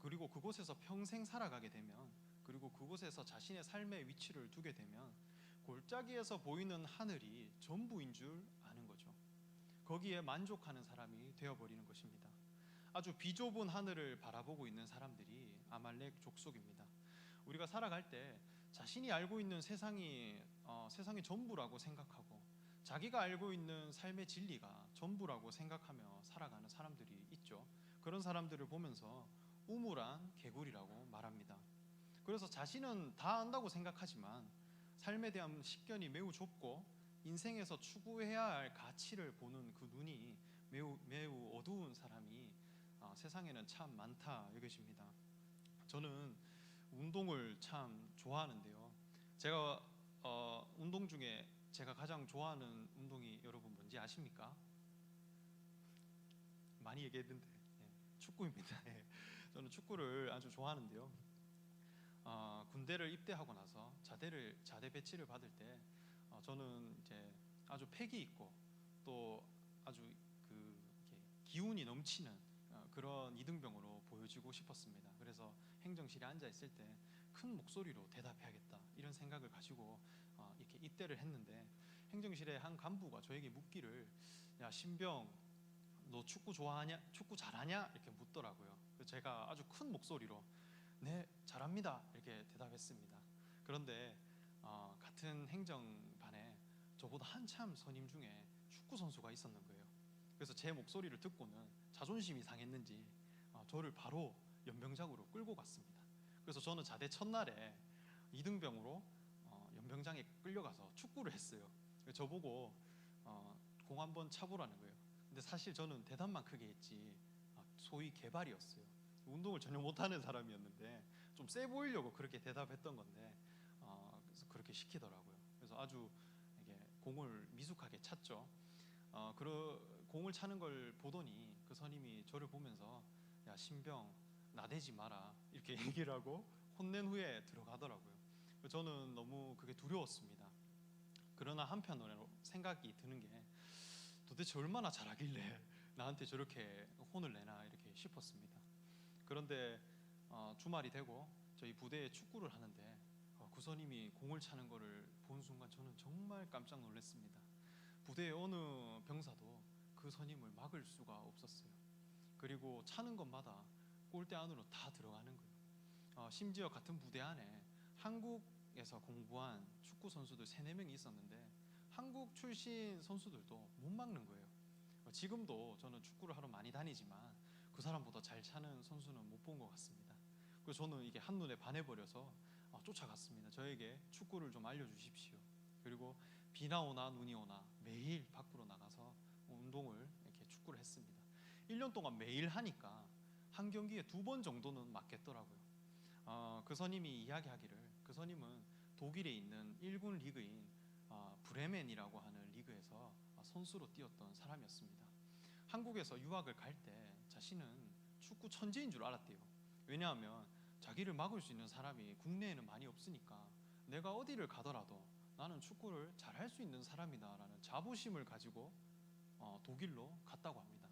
그리고 그곳에서 평생 살아가게 되면, 그리고 그곳에서 자신의 삶의 위치를 두게 되면 골짜기에서 보이는 하늘이 전부인 줄 아는 거죠. 거기에 만족하는 사람이 되어버리는 것입니다. 아주 비좁은 하늘을 바라보고 있는 사람들이 아말렉 족속입니다. 우리가 살아갈 때 자신이 알고 있는 세상이 전부라고 생각하고 자기가 알고 있는 삶의 진리가 전부라고 생각하며 살아가는 사람들이 있죠. 그런 사람들을 보면서 우물안 개구리라고 말합니다. 그래서 자신은 다 안다고 생각하지만 삶에 대한 식견이 매우 좁고 인생에서 추구해야 할 가치를 보는 그 눈이 매우 어두운 사람이 세상에는 참 많다 여겨집니다. 저는 운동을 참 좋아하는데요. 제가 운동 중에 제가 가장 좋아하는 운동이 여러분 뭔지 아십니까? 많이 얘기했는데 축구입니다. 저는 축구를 아주 좋아하는데요. 군대를 입대하고 나서 자대 배치를 받을 때 저는 이제 아주 패기 있고 또 아주 이렇게 기운이 넘치는 그런 이등병으로 보여지고 싶었습니다. 그래서 행정실에 앉아 있을 때 큰 목소리로 대답해야겠다 이런 생각을 가지고 이렇게 입대를 했는데, 행정실의 한 간부가 저에게 묻기를, 야 신병, 너 축구 좋아하냐? 축구 잘하냐? 이렇게 묻더라고요. 그래서 제가 아주 큰 목소리로 네 잘합니다 이렇게 대답했습니다. 그런데 같은 행정반에 저보다 한참 선임 중에 축구 선수가 있었는 거예요. 그래서 제 목소리를 듣고는 자존심이 상했는지 저를 바로 연병장으로 끌고 갔습니다. 그래서 저는 자대 첫날에 이등병으로 연병장에 끌려가서 축구를 했어요. 저보고 공 한번 차보라는 거예요. 근데 사실 저는 대답만 크게 했지 소위 개발이었어요. 운동을 전혀 못하는 사람이었는데 좀 세 보이려고 그렇게 대답했던 건데 그래서 그렇게 시키더라고요. 그래서 아주 이게 공을 미숙하게 찼죠. 공을 차는 걸 보더니 그 선임이 저를 보면서 야 신병 나대지 마라 이렇게 얘기를 하고 혼낸 후에 들어가더라고요. 저는 너무 그게 두려웠습니다. 그러나 한편으로 생각이 드는 게 도대체 얼마나 잘하길래 나한테 저렇게 혼을 내나 이렇게 싶었습니다. 그런데 주말이 되고 저희 부대에 축구를 하는데 그 선임이 공을 차는 거를 본 순간 저는 정말 깜짝 놀랐습니다. 부대의 어느 병사도 그 선임을 막을 수가 없었어요. 그리고 차는 것마다 골대 안으로 다 들어가는 거예요. 심지어 같은 부대 안에 한국에서 공부한 축구 선수들 3-4명이 있었는데 한국 출신 선수들도 못 막는 거예요. 지금도 저는 축구를 하러 많이 다니지만 그 사람보다 잘 차는 선수는 못 본 것 같습니다. 그래서 저는 이게 한눈에 반해버려서 쫓아갔습니다. 저에게 축구를 좀 알려주십시오. 그리고 비나 오나 눈이 오나 매일 밖으로 나가서 운동을 이렇게 축구를 했습니다. 1년 동안 매일 하니까 한 경기에 2번 정도는 맞겠더라고요. 그 선임이 이야기하기를 그 선임은 독일에 있는 1군 리그인 브레멘이라고 하는 리그에서 선수로 뛰었던 사람이었습니다. 한국에서 유학을 갈 때 자신은 축구 천재인 줄 알았대요. 왜냐하면 자기를 막을 수 있는 사람이 국내에는 많이 없으니까 내가 어디를 가더라도 나는 축구를 잘할 수 있는 사람이다라는 자부심을 가지고 독일로 갔다고 합니다.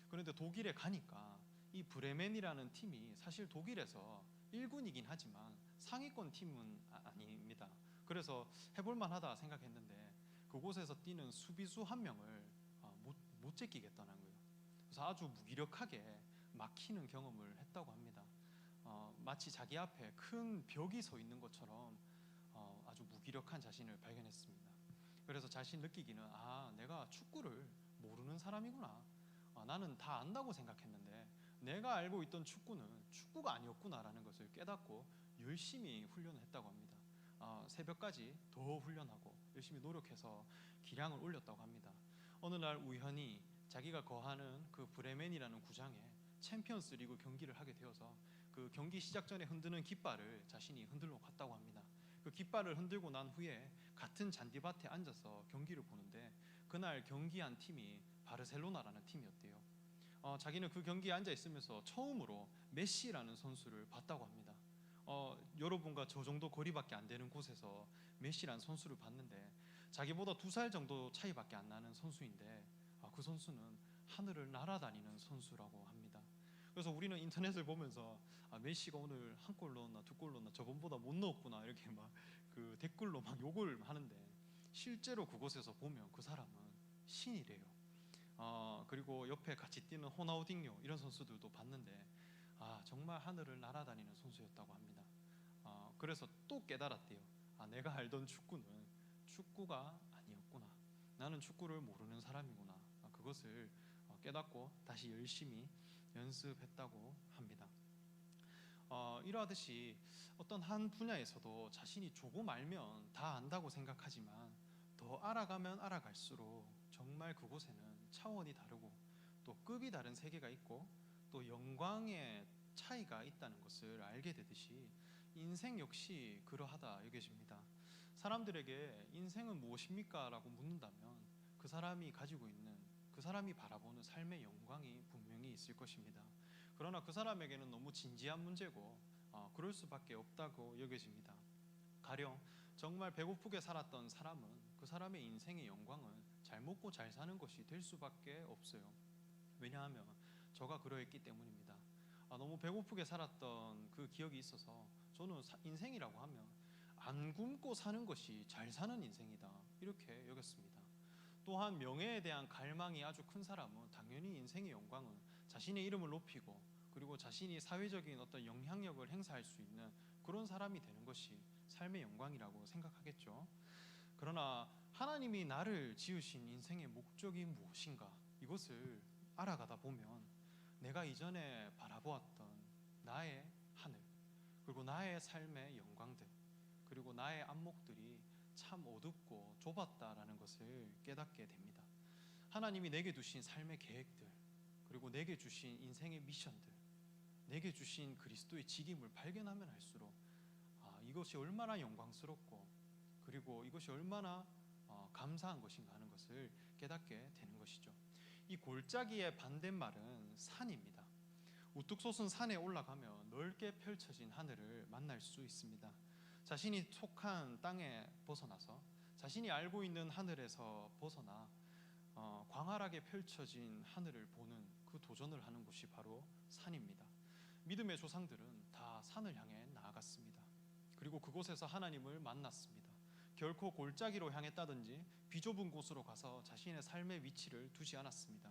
그런데 독일에 가니까 이 브레멘이라는 팀이 사실 독일에서 1군이긴 하지만 상위권 팀은 아닙니다. 그래서 해볼만 하다 생각했는데 그곳에서 뛰는 수비수 한 명을 못 제끼겠다는 거예요. 그래서 아주 무기력하게 막히는 경험을 했다고 합니다. 마치 자기 앞에 큰 벽이 서 있는 것처럼 아주 무기력한 자신을 발견했습니다. 그래서 자신 느끼기는 내가 축구를 모르는 사람이구나. 나는 다 안다고 생각했는데 내가 알고 있던 축구는 축구가 아니었구나라는 것을 깨닫고 열심히 훈련을 했다고 합니다. 새벽까지 더 훈련하고 열심히 노력해서 기량을 올렸다고 합니다. 어느 날 우연히 자기가 거하는 그 브레멘이라는 구장에 챔피언스 리그 경기를 하게 되어서 그 경기 시작 전에 흔드는 깃발을 자신이 흔들러 갔다고 합니다. 그 깃발을 흔들고 난 후에 같은 잔디밭에 앉아서 경기를 보는데 그날 경기한 팀이 바르셀로나라는 팀이었대요. 자기는 그 경기에 앉아 있으면서 처음으로 메시라는 선수를 봤다고 합니다. 여러분과 저 정도 거리밖에 안 되는 곳에서 메시라는 선수를 봤는데 자기보다 2살 정도 차이밖에 안 나는 선수인데 그 선수는 하늘을 날아다니는 선수라고 합니다. 그래서 우리는 인터넷을 보면서 메시가 오늘 1골 넣었나 2골 넣었나 저번보다 못 넣었구나 이렇게 막 그 댓글로 막 욕을 하는데 실제로 그곳에서 보면 그 사람은 신이래요. 그리고 옆에 같이 뛰는 호나우딩요 이런 선수들도 봤는데 정말 하늘을 날아다니는 선수였다고 합니다. 그래서 또 깨달았대요. 내가 알던 축구는 축구가 아니었구나. 나는 축구를 모르는 사람이구나. 그것을 깨닫고 다시 열심히 연습했다고 합니다. 이러하듯이 어떤 한 분야에서도 자신이 조금 알면 다 안다고 생각하지만 더 알아가면 알아갈수록 정말 그곳에는 차원이 다르고 또 급이 다른 세계가 있고 또 영광의 차이가 있다는 것을 알게 되듯이 인생 역시 그러하다 여겨집니다. 사람들에게 인생은 무엇입니까? 라고 묻는다면 그 사람이 가지고 있는 그 사람이 바라보는 삶의 영광이 분명히 있을 것입니다. 그러나 그 사람에게는 너무 진지한 문제고 그럴 수밖에 없다고 여겨집니다. 가령 정말 배고프게 살았던 사람은 그 사람의 인생의 영광은 잘 먹고 잘 사는 것이 될 수밖에 없어요. 왜냐하면 저가 그러했기 때문입니다. 너무 배고프게 살았던 그 기억이 있어서 저는 인생이라고 하면 안 굶고 사는 것이 잘 사는 인생이다, 이렇게 여겼습니다. 또한 명예에 대한 갈망이 아주 큰 사람은 당연히 인생의 영광은 자신의 이름을 높이고 그리고 자신이 사회적인 어떤 영향력을 행사할 수 있는 그런 사람이 되는 것이 삶의 영광이라고 생각하겠죠. 그러나 하나님이 나를 지으신 인생의 목적이 무엇인가, 이것을 알아가다 보면 내가 이전에 바라보았던 나의 하늘, 그리고 나의 삶의 영광들, 그리고 나의 안목들이 참 어둡고 좁았다라는 것을 깨닫게 됩니다. 하나님이 내게 두신 삶의 계획들, 그리고 내게 주신 인생의 미션들, 내게 주신 그리스도의 직임을 발견하면 할수록 이것이 얼마나 영광스럽고 그리고 이것이 얼마나 감사한 것인가 하는 것을 깨닫게 되는 것이죠. 이 골짜기의 반대말은 산입니다. 우뚝 솟은 산에 올라가면 넓게 펼쳐진 하늘을 만날 수 있습니다. 자신이 속한 땅에 벗어나서 자신이 알고 있는 하늘에서 벗어나 광활하게 펼쳐진 하늘을 보는 그 도전을 하는 곳이 바로 산입니다. 믿음의 조상들은 다 산을 향해 나아갔습니다. 그리고 그곳에서 하나님을 만났습니다. 결코 골짜기로 향했다든지 비좁은 곳으로 가서 자신의 삶의 위치를 두지 않았습니다.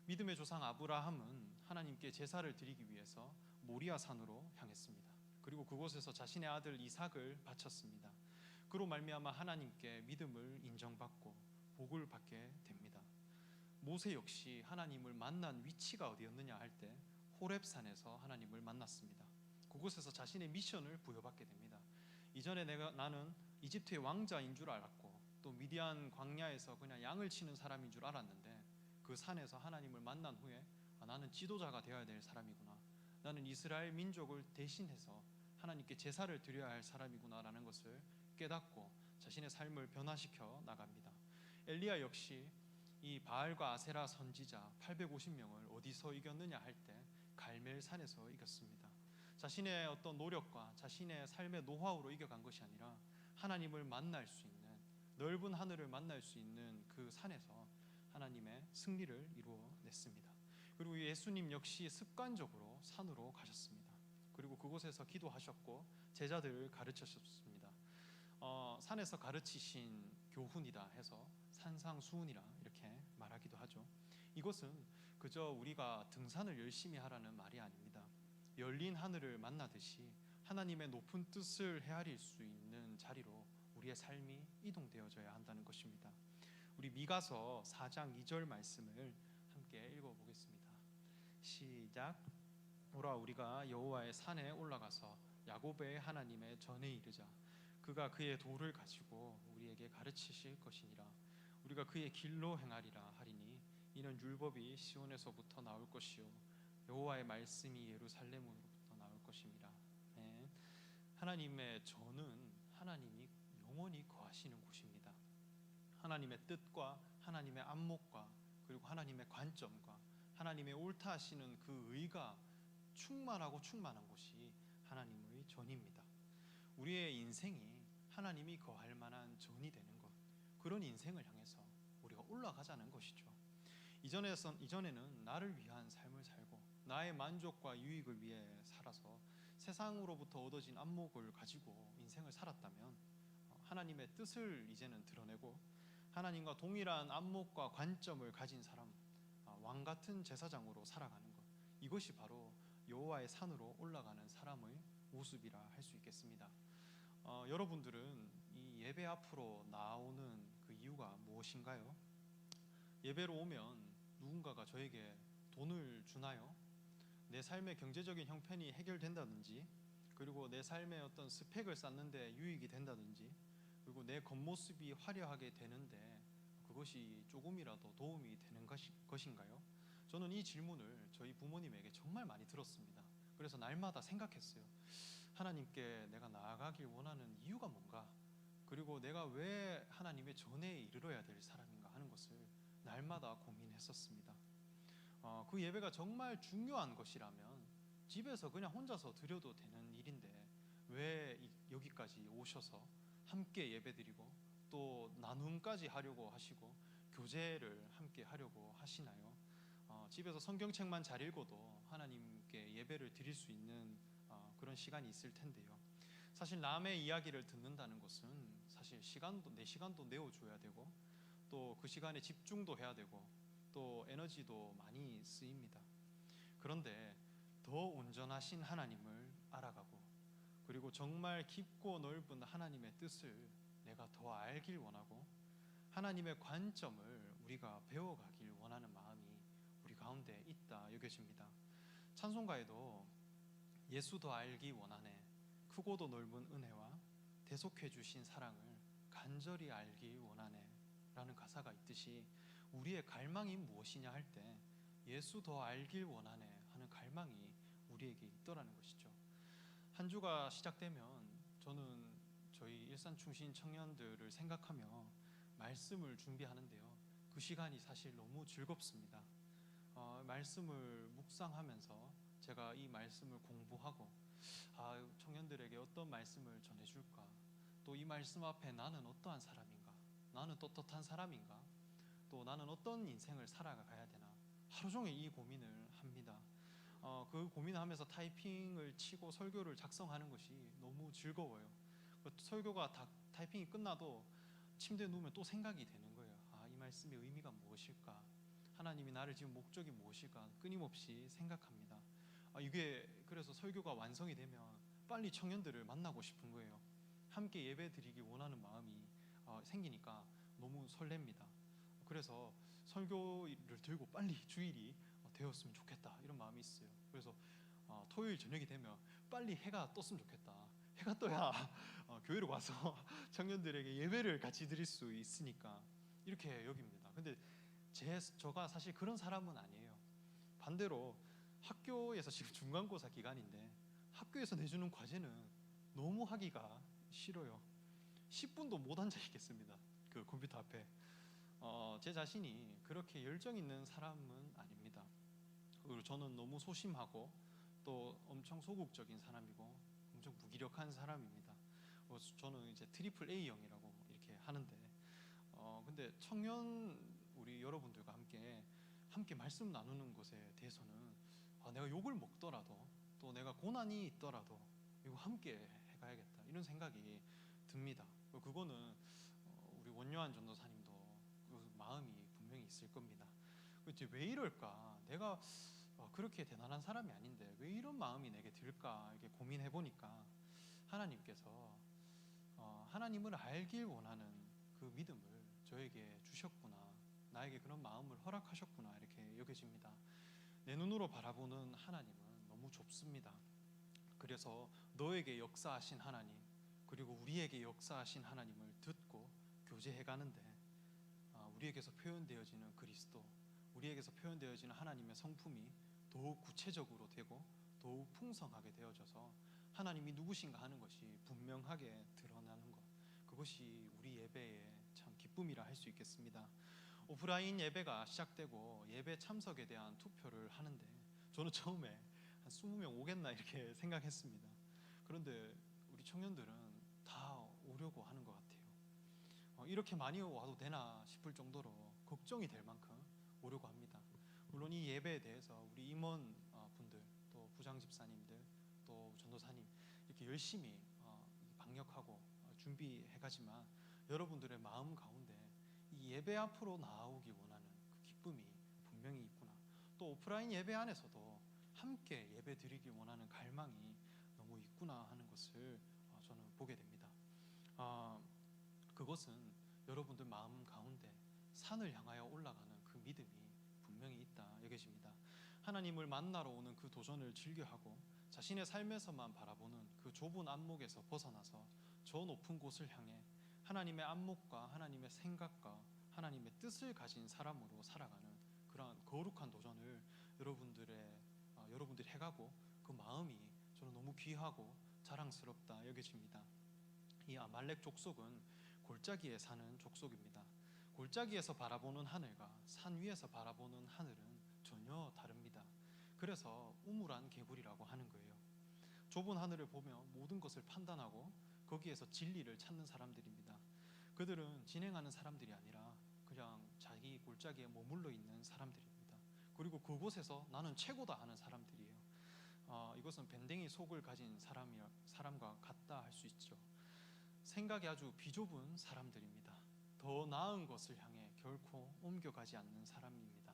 믿음의 조상 아브라함은 하나님께 제사를 드리기 위해서 모리아 산으로 향했습니다. 그리고 그곳에서 자신의 아들 이삭을 바쳤습니다. 그로 말미암아 하나님께 믿음을 인정받고 복을 받게 됩니다. 모세 역시 하나님을 만난 위치가 어디였느냐 할 때 호렙산에서 하나님을 만났습니다. 그곳에서 자신의 미션을 부여받게 됩니다. 이전에 나는 이집트의 왕자인 줄 알았고 또 미디안 광야에서 그냥 양을 치는 사람인 줄 알았는데 그 산에서 하나님을 만난 후에 나는 지도자가 되어야 될 사람이구나, 나는 이스라엘 민족을 대신해서 하나님께 제사를 드려야 할 사람이구나라는 것을 깨닫고 자신의 삶을 변화시켜 나갑니다. 엘리야 역시 이 바알과 아세라 선지자 850명을 어디서 이겼느냐 할 때 갈멜산에서 이겼습니다. 자신의 어떤 노력과 자신의 삶의 노하우로 이겨간 것이 아니라 하나님을 만날 수 있는, 넓은 하늘을 만날 수 있는 그 산에서 하나님의 승리를 이루어냈습니다. 그리고 예수님 역시 습관적으로 산으로 가셨습니다. 그리고 그곳에서 기도하셨고 제자들을 가르치셨습니다. 산에서 가르치신 교훈이다 해서 산상수훈이라 이렇게 말하기도 하죠. 이것은 그저 우리가 등산을 열심히 하라는 말이 아닙니다. 열린 하늘을 만나듯이 하나님의 높은 뜻을 헤아릴 수 있는 자리로 우리의 삶이 이동되어져야 한다는 것입니다. 우리 미가서 4장 2절 말씀을 함께 읽어보겠습니다. 시작. 오라 우리가 여호와의 산에 올라가서 야곱의 하나님의 전에 이르자. 그가 그의 도를 가지고 우리에게 가르치실 것이니라. 우리가 그의 길로 행하리라 하리니 이는 율법이 시온에서부터 나올 것이요 여호와의 말씀이 예루살렘으로부터 나올 것입니다. 네. 하나님의 전은 하나님이 영원히 거하시는 곳입니다. 하나님의 뜻과 하나님의 안목과 그리고 하나님의 관점과 하나님의 옳다 하시는 그 의가 충만하고 충만한 곳이 하나님의 전입니다. 우리의 인생이 하나님이 거할 만한 전이 되는 것, 그런 인생을 향해서 우리가 올라가자는 것이죠. 이전에는 나를 위한 삶을 살고 나의 만족과 유익을 위해 살아서 세상으로부터 얻어진 안목을 가지고 인생을 살았다면 하나님의 뜻을 이제는 드러내고 하나님과 동일한 안목과 관점을 가진 사람, 왕 같은 제사장으로 살아가는 것, 이것이 바로 여호와의 산으로 올라가는 사람의 모습이라 할 수 있겠습니다. 여러분들은 이 예배 앞으로 나오는 그 이유가 무엇인가요? 예배로 오면 누군가가 저에게 돈을 주나요? 내 삶의 경제적인 형편이 해결된다든지, 그리고 내 삶의 어떤 스펙을 쌓는데 유익이 된다든지, 그리고 내 겉모습이 화려하게 되는데 그것이 조금이라도 도움이 되는 것인가요? 저는 이 질문을 저희 부모님에게 정말 많이 들었습니다. 그래서 날마다 생각했어요. 하나님께 내가 나아가길 원하는 이유가 뭔가, 그리고 내가 왜 하나님의 전에 이르러야 될 사람인가 하는 것을 날마다 고민했었습니다. 그 예배가 정말 중요한 것이라면 집에서 그냥 혼자서 드려도 되는 일인데 왜 여기까지 오셔서 함께 예배드리고 또 나눔까지 하려고 하시고 교제를 함께 하려고 하시나요? 집에서 성경책만 잘 읽어도 하나님께 예배를 드릴 수 있는 그런 시간이 있을 텐데요. 사실 남의 이야기를 듣는다는 것은 사실 내 시간도 내어줘야 되고 또 그 시간에 집중도 해야 되고 또 에너지도 많이 쓰입니다. 그런데 더 온전하신 하나님을 알아가고 그리고 정말 깊고 넓은 하나님의 뜻을 내가 더 알길 원하고 하나님의 관점을 우리가 배워가길 원하는 마음이 우리 가운데 있다 여겨집니다. 찬송가에도 예수 더 알기 원하네, 크고도 넓은 은혜와 대속해 주신 사랑을 간절히 알기 원하네 라는 가사가 있듯이 우리의 갈망이 무엇이냐 할 때 예수 더 알길 원하네 하는 갈망이 우리에게 있더라는 것이죠. 한 주가 시작되면 저는 저희 일산충신 청년들을 생각하며 말씀을 준비하는데요. 그 시간이 사실 너무 즐겁습니다. 말씀을 묵상하면서 제가 이 말씀을 공부하고 청년들에게 어떤 말씀을 전해줄까, 또 이 말씀 앞에 나는 어떠한 사람인가, 나는 떳떳한 사람인가, 또 나는 어떤 인생을 살아가야 되나 하루 종일 이 고민을 합니다. 그 고민을 하면서 타이핑을 치고 설교를 작성하는 것이 너무 즐거워요. 설교가 다 타이핑이 끝나도 침대에 누우면 또 생각이 되는 거예요. 이 말씀의 의미가 무엇일까, 하나님이 나를 지금 목적이 무엇일까 끊임없이 생각합니다. 이게 그래서 설교가 완성이 되면 빨리 청년들을 만나고 싶은 거예요. 함께 예배 드리기 원하는 마음이 생기니까 너무 설렙니다. 그래서 설교를 들고 빨리 주일이 되었으면 좋겠다 이런 마음이 있어요. 그래서 토요일 저녁이 되면 빨리 해가 떴으면 좋겠다. 해가 떠야 교회로 와서 청년들에게 예배를 같이 드릴 수 있으니까 이렇게 여깁니다. 근데 저가 사실 그런 사람은 아니에요. 반대로 학교에서 지금 중간고사 기간인데 학교에서 내주는 과제는 너무 하기가 싫어요. 10분도 못 앉아 있겠습니다. 그 컴퓨터 앞에. 제 자신이 그렇게 열정 있는 사람은 아닙니다. 그리고 저는 너무 소심하고 또 엄청 소극적인 사람이고 엄청 무기력한 사람입니다. 저는 이제 트리플 A형이라고 이렇게 하는데 근데 청년 우리 여러분들과 함께 말씀 나누는 것에 대해서는 내가 욕을 먹더라도 또 내가 고난이 있더라도 이거 함께 해가야겠다 이런 생각이 듭니다. 그거는 우리 원요한 전도사님도 그 마음이 분명히 있을 겁니다. 왜 이럴까? 내가 그렇게 대단한 사람이 아닌데 왜 이런 마음이 내게 들까? 이렇게 고민해 보니까 하나님께서 하나님을 알길 원하는 그 믿음을 저에게 주셨구나, 나에게 그런 마음을 허락하셨구나 이렇게 여겨집니다. 내 눈으로 바라보는 하나님은 너무 좁습니다. 그래서 너에게 역사하신 하나님 그리고 우리에게 역사하신 하나님을 듣고 교제해가는데 우리에게서 표현되어지는 그리스도, 우리에게서 표현되어지는 하나님의 성품이 더욱 구체적으로 되고 더욱 풍성하게 되어져서 하나님이 누구신가 하는 것이 분명하게 드러나는 것, 그것이 우리 예배의 참 기쁨이라 할 수 있겠습니다. 오프라인 예배가 시작되고 예배 참석에 대한 투표를 하는데 저는 처음에 한 20명 오겠나 이렇게 생각했습니다. 그런데 우리 청년들은 다 오려고 하는 것 같아요. 이렇게 많이 와도 되나 싶을 정도로 걱정이 될 만큼 오려고 합니다. 물론 이 예배에 대해서 우리 임원 분들 또 부장 집사님들 또 전도사님 이렇게 열심히 방역하고 준비해가지만 여러분들의 마음 가운데 이 예배 앞으로 나오기 원하는 그 기쁨이 분명히 있구나, 또 오프라인 예배 안에서도 함께 예배 드리기 원하는 갈망이 너무 있구나 하는 것을 저는 보게 됩니다. 그것은 여러분들 마음 가운데 산을 향하여 올라가는 그 믿음이 분명히 있다 여겨집니다. 하나님을 만나러 오는 그 도전을 즐겨하고 자신의 삶에서만 바라보는 그 좁은 안목에서 벗어나서 저 높은 곳을 향해 하나님의 안목과 하나님의 생각과 하나님의 뜻을 가진 사람으로 살아가는 그러한 거룩한 도전을 여러분들이 해가고 그 마음이 저는 너무 귀하고 자랑스럽다 여겨집니다. 이 아말렉 족속은 골짜기에 사는 족속입니다. 골짜기에서 바라보는 하늘과 산 위에서 바라보는 하늘은 전혀 다릅니다. 그래서 우물안 개구리라고 하는 거예요. 좁은 하늘을 보며 모든 것을 판단하고 거기에서 진리를 찾는 사람들입니다. 그들은 진행하는 사람들이 아니라 그냥 자기 골짜기에 머물러 있는 사람들입니다. 그리고 그곳에서 나는 최고다 하는 사람들이에요. 이것은 밴댕이 속을 가진 사람과 같다 할 수 있죠. 생각이 아주 비좁은 사람들입니다. 더 나은 것을 향해 결코 옮겨가지 않는 사람입니다.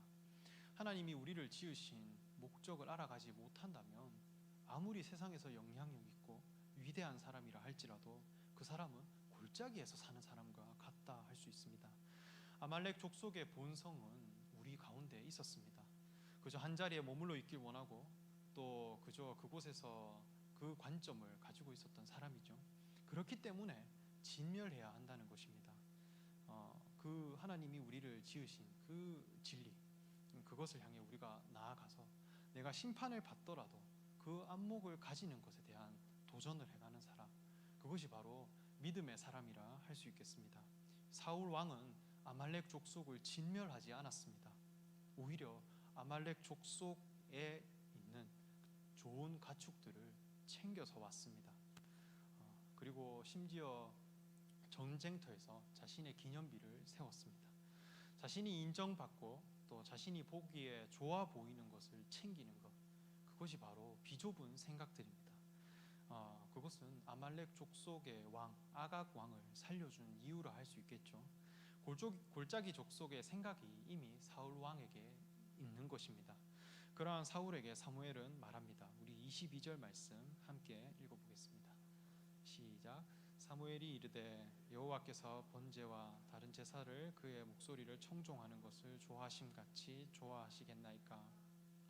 하나님이 우리를 지으신 목적을 알아가지 못한다면 아무리 세상에서 영향력 있고 위대한 사람이라 할지라도 그 사람은 골짜기에서 사는 사람과 같다 할 수 있습니다. 아말렉 족속의 본성은 우리 가운데 있었습니다. 그저 한 자리에 머물러 있길 원하고 또 그저 그곳에서 그 관점을 가지고 있었던 사람이죠. 그렇기 때문에 진멸해야 한다는 것입니다. 그 하나님이 우리를 지으신 그 진리, 그것을 향해 우리가 나아가서 내가 심판을 받더라도 그 안목을 가지는 것에 대한 도전을 해가는 사람, 그것이 바로 믿음의 사람이라 할 수 있겠습니다. 사울 왕은 아말렉 족속을 진멸하지 않았습니다. 오히려 아말렉 족속에 있는 좋은 가축들을 챙겨서 왔습니다. 그리고 심지어 전쟁터에서 자신의 기념비를 세웠습니다. 자신이 인정받고 또 자신이 보기에 좋아 보이는 것을 챙기는 것, 그것이 바로 비좁은 생각들입니다. 그것은 아말렉 족속의 왕 아각 왕을 살려준 이유라 할 수 있겠죠. 골짜기 족속의 생각이 이미 사울 왕에게 있는 것입니다. 그러한 사울에게 사무엘은 말합니다. 우리 22절 말씀 함께 읽어보겠습니다. 시작. 사무엘이 이르되 여호와께서 번제와 다른 제사를 그의 목소리를 청종하는 것을 좋아하심같이 좋아하시겠나이까.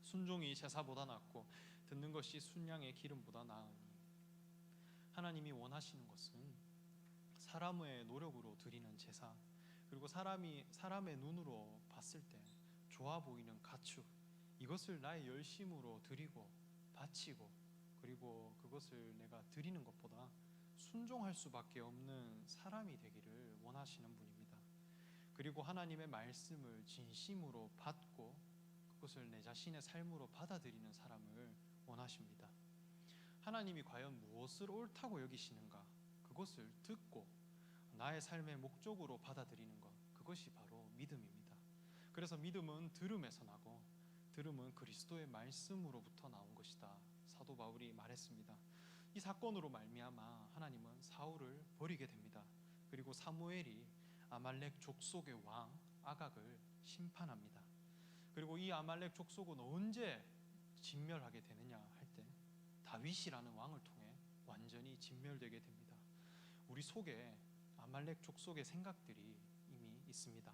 순종이 제사보다 낫고 듣는 것이 순양의 기름보다 나으니. 하나님이 원하시는 것은 사람의 노력으로 드리는 제사, 그리고 사람의 눈으로 봤을 때 좋아 보이는 가축, 이것을 나의 열심으로 드리고 바치고 그리고 그것을 내가 드리는 것보다 순종할 수밖에 없는 사람이 되기를 원하시는 분입니다. 그리고 하나님의 말씀을 진심으로 받고 그것을 내 자신의 삶으로 받아들이는 사람을 원하십니다. 하나님이 과연 무엇을 옳다고 여기시는가, 그것을 듣고 나의 삶의 목적으로 받아들이는 것, 그것이 바로 믿음입니다. 그래서 믿음은 들음에서 나고 들음은 그리스도의 말씀으로부터 나온 것이다. 사도 바울이 말했습니다. 이 사건으로 말미암아 하나님은 사울을 버리게 됩니다. 그리고 사무엘이 아말렉 족속의 왕 아각을 심판합니다. 그리고 이 아말렉 족속은 언제 진멸하게 되느냐 할 때 다윗이라는 왕을 통해 완전히 진멸되게 됩니다. 우리 속에 아말렉 족속의 생각들이 이미 있습니다.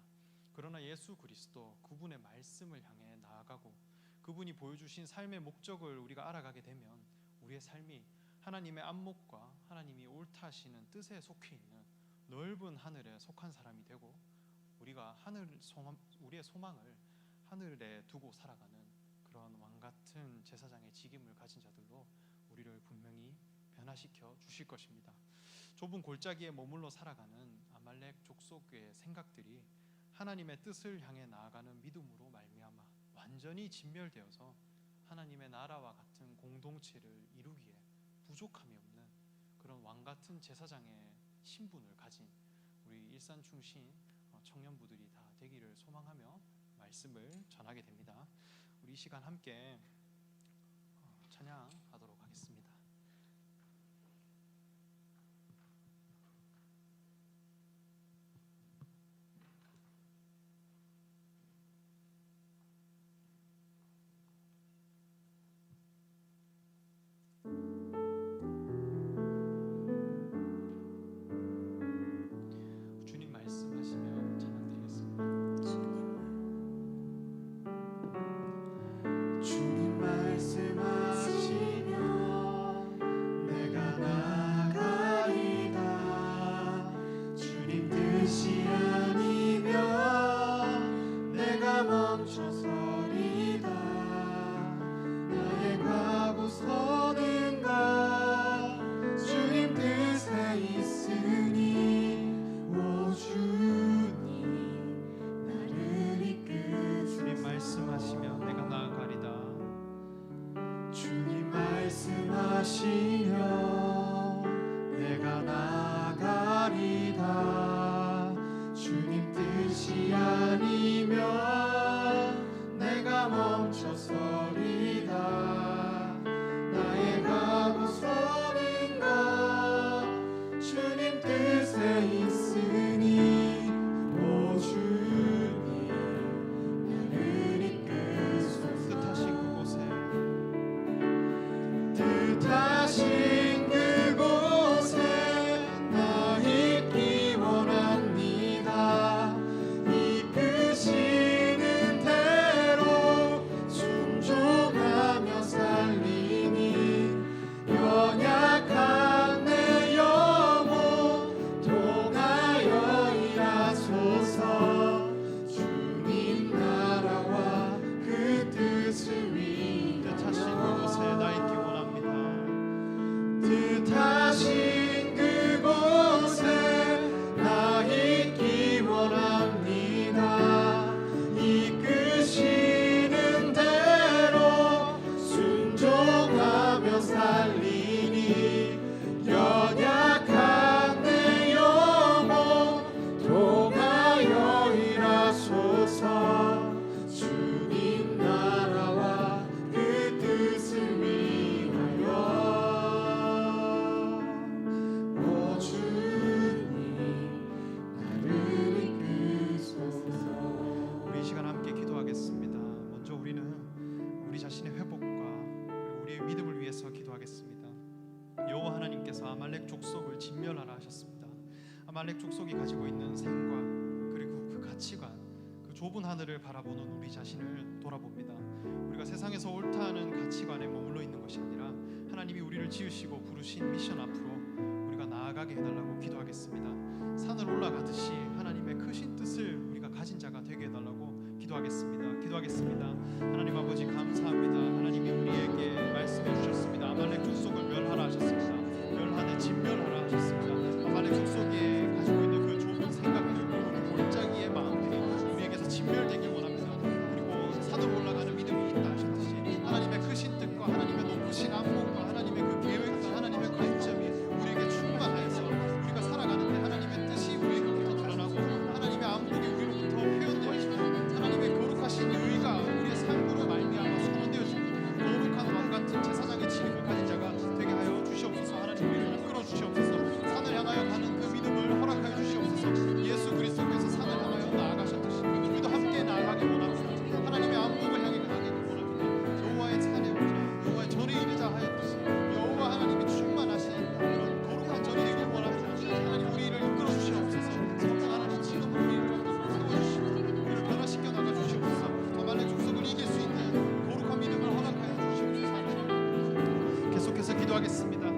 그러나 예수 그리스도 그분의 말씀을 향해 나아가고 그분이 보여주신 삶의 목적을 우리가 알아가게 되면 우리의 삶이 하나님의 안목과 하나님이 옳다 하시는 뜻에 속해 있는 넓은 하늘에 속한 사람이 되고 우리가 우리의 소망을 하늘에 두고 살아가는 그런 왕같은 제사장의 직임을 가진 자들로 우리를 분명히 변화시켜 주실 것입니다. 좁은 골짜기에 머물러 살아가는 아말렉 족속의 생각들이 하나님의 뜻을 향해 나아가는 믿음으로 말미암아 완전히 진멸되어서 하나님의 나라와 같은 공동체를 이루기에 부족함이 없는 그런 왕같은 제사장의 신분을 가진 우리 일산충신 청년부들이 다 되기를 소망하며 말씀을 전하게 됩니다. 우리 이 시간 함께 찬양하도록 하겠습니다. 주님 말씀하시면 찬양 드리겠습니다.
주님 말씀하시면 내가 나가리다. 주님 뜻이 아니면 내가 멈춰서리다. 나의 가고 서는가 주님 뜻에 있으니 오 주님 나를 이끄소서.
주님 말씀하시면 내가 나아가리다.
주님 말씀하시면 내가 나가리다. 주님 뜻이 아니면 내가 멈춰서리다. 나의 가고서는가 주님 뜻에 있으니 오 주님 나를 이끄소서. 뜻하신 그곳에 나 있기 원합니다. 이끄시는 대로 순종하며 살리니 연약한 내 영혼 통하여 일하소서. 주님 나라와 그 뜻을 위하여
뜻하신 그곳에 나 있기 원합니다.
뜻하신 그곳에 나 있기 원합니다. 이끄시는 대로 순종하며 살리니 연약한 내 영혼 통하여 일하소서. 주님 나라와 그 뜻을 위하여 오 주님 나를 이끄소서.
우리 이 시간 함께 기도하겠습니다. 먼저 우리는 우리 자신의 회복과 그리고 우리의 믿음을 위해서 기도하겠습니다. 여호와 하나님께서 아말렉 족속을 진멸하라 하셨습니다. 아말렉 족속이 가지고 있는 생과 그리고 그 가치관, 그 좁은 하늘을 바라보는 우리 자신을 돌아봅니다. 우리가 세상에서 옳다는 가치관에 머물러 있는 것이 아니라 하나님이 우리를 지으시고 부르신 미션 앞으로 우리가 나아가게 해달라고 기도하겠습니다. 산을 올라가듯이 하나님의 크신 뜻을 우리가 가진 자가 되게 해달라고 기도하겠습니다. 하나님 아버지 감사합니다. 하나님이 우리에게 말씀해 주셨습니다. 아말렉 족속을 멸하라 하셨습니다. 멸하되 진멸하라 하셨습니다. 아말렉 족속이 가지고 있는 그 좁은 생각들 그리고 그 골짜기의 마음들이 우리에게서 진멸되길 원합니다. 그리고 산으로 올라가는 믿음이 있다 하셨듯이 하나님의 크신 뜻과 하나님의 높으신 안목과 하나님의 그 계획과 하나님의 관점이 우리에게 충만하여서 우리가 살아가는데 하나님의 뜻이 우리에게부터 드러나고 하나님의 안목이 우리로부터 표현되어지고 하나님의 거룩하신 의가 우리의 삶으로 말미암아 선언되어지고 거룩한 왕 같은 제사장의 직임을 가진 자가 되게 하여 주시옵소서. 하나님 우리를 이끌어 주시옵소서. 산을 향하여 가는 그 믿음을 허락하여 주시옵소서. 예수 그리스도께서 산을 향하여 나아가셨듯이 우리도 함께 나아가길 원합니다. 하나님의 안목을 향해 가기를 원합니다. 여호와의 산에 오자 여호와의 전에 이르자 하였듯이 여호와 하나님이 충만하신 그런 거룩한 전이 되길 원합니다. 하나님 우리를 이끌어 주시옵소서. 성령 하나님 지금 우리를 세워주시고 우리를 변화시켜 나가 주시옵소서. 아말렉 족속을 이길 수 있는 거룩한 믿음을 허락하여 주시옵소서. 계속해서 기도하겠습니다.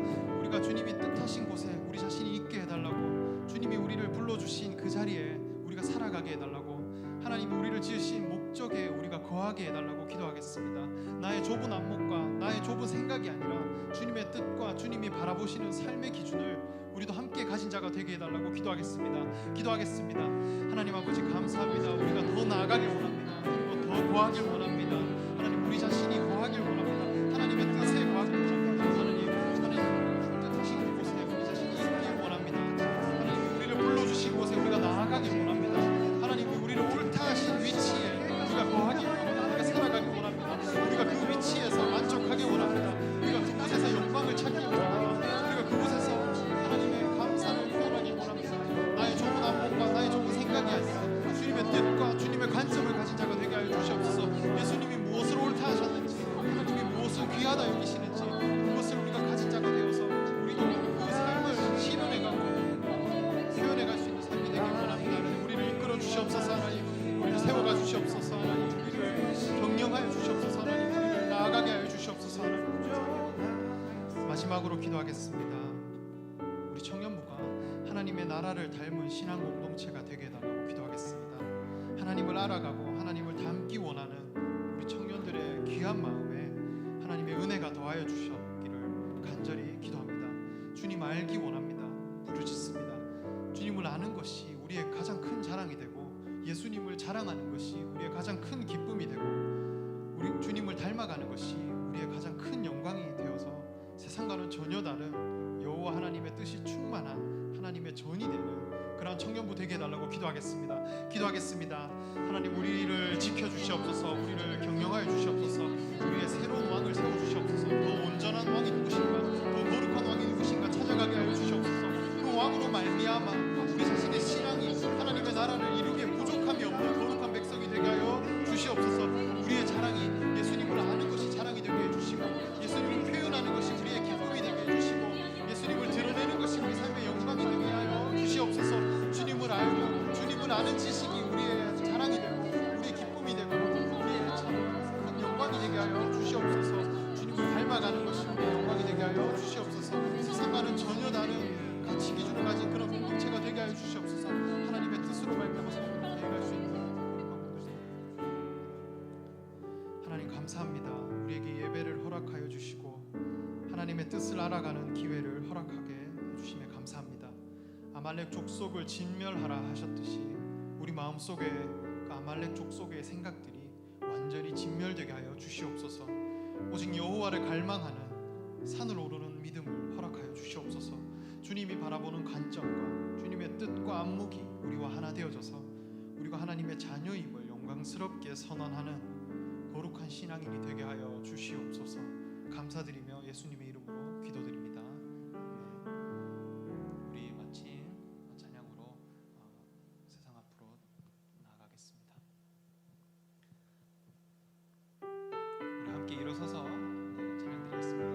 우리가 주님이 뜻하신 곳에 우리 자신이 있게 해달라고, 주님이 우리를 불러주신 그 자리에 우리가 살아가게 해달라고, 하나님이 우리를 지으신 목적에 우리가 거하게 해달라고 기도하겠습니다. 나의 좁은 안목과 나의 좁은 생각이 아니라 주님의 뜻과 주님이 바라보시는 삶의 기준을 우리도 함께 가진 자가 되게 해달라고 기도하겠습니다. 하나님 아버지 감사합니다. 우리가 더 나아가길 원합니다. 그리고 더 거하길 원합니다. 하나님 우리 자신이 거하길 원합니다. 하나님의 뜻에 거하길 원합니다. 하나님 뜻하신 곳에 우리 자신이 있길 원합니다. 하나님 우리를 불러주신 곳에 우리가 나아가길 원합니다. 하나님 우리를 옳다 하신 위치에 우리가 거하길 원합니다. 우리가 살아가길 원합니다. 우리가 그 위치에서 만족하길 원합니다. 우리가 그곳에서 영광을 찾길 원합니다. 우리가 그곳에서 하나님의 감사를 표현하길 원합니다. 나의 좁은 안목과 나의 좁은 생각이 아니라 주님의 뜻과 주님의 관점을 가진 자가 되게 하여 주시옵소서. 예수님이 무엇을 옳다 하셨는지, 하나님이 무엇을 귀하다 여기시는지 그것을 우리가 가진 자가 되어서 우리도 그 삶을 실현해가고 표현해갈 수 있는 삶이 되길 원합니다. 하나님 우리를 이끌어 주시옵소서. 하나님 우리를 세워가 주시옵소서. 하나님 우리를 경영하여 주시옵소서. 하나님 우리를 나아가게 하여 주시옵소서. 하나님 마지막으로 기도하겠습니다. 우리 청년부가 하나님의 나라를 닮은 신앙 공동체가 되게 해달라고 기도하겠습니다. 하나님을 알아가고 하나님을 닮기 원하는 우리 청년들의 귀한 마음에 하나님의 은혜가 더하여 주셨기를 간절히 기도합니다. 주님 알기 원합니다. 부르짖습니다. 주님을 아는 것이 우리의 가장 큰 자랑이 되고 예수님을 자랑하는 것이 우리의 가장 큰 기쁨이 되고 우리 주님을 닮아가는 것이 우리의 가장 큰 영광이 되어서 세상과는 전혀 다른 여호와 하나님의 뜻이 충만한 하나님의 전이 되는 그런 청년부 되게 해달라고 기도하겠습니다. 하나님 우리를 지켜주시옵소서. 우리를 경영하여 주시옵소서. 우리의 새로운 왕을 세워주시옵소서. 더 온전한 왕이 누구신가, 더 거룩한 왕이 누구신가 찾아가게 하여 주시옵소서. 그 왕으로 말미암아 우리 자신의 신앙이 하나님의 나라를 이루기에 부족함이 없는 거룩한 백성이 되게 하여 주시옵소서. 우리의 자랑이 예수님을 아는 것이 자랑이 되게 해주시고, 예수님을 표현하는 것이 우리의 기쁨이 되게 해주시고, 예수님을 드러내는 것이 우리 삶의 영광이 되게 하여 주시옵소서. 주님을 알고 주님을 아는 지식이 우리의 자랑이 되고 우리의 기쁨이 되고 우리의 참 영광이 되게 하여 주시옵소서. 주님을 닮아가는 것이 우리의 영광이 되게 하여 주시옵소서. 세상과는 전혀 다른 가치 기준을 가진 그런 공동체가 되게 하여 주시옵소서. 하나님의 뜻으로 말미암아서 대행할 수 있는 하나님 감사합니다. 우리에게 예배를 허락하여 주시고 하나님의 뜻을 알아가는 기회를 허락하게 해주심에 감사합니다. 아말렉 족속을 진멸하라 하셨듯이 우리 마음속에 그 아말렉 족속의 생각들이 완전히 진멸되게 하여 주시옵소서. 오직 여호와를 갈망하는 산을 오르는 믿음을 허락하여 주시옵소서. 주님이 바라보는 관점과 주님의 뜻과 안목이 우리와 하나 되어져서 우리가 하나님의 자녀임을 영광스럽게 선언하는 거룩한 신앙인이 되게 하여 주시옵소서. 감사드리며 예수님의 이름으로 기도드립니다. 우리 마친 찬양으로 세상 앞으로 나아가겠습니다. 우리 함께 일어서서 찬양드리겠습니다.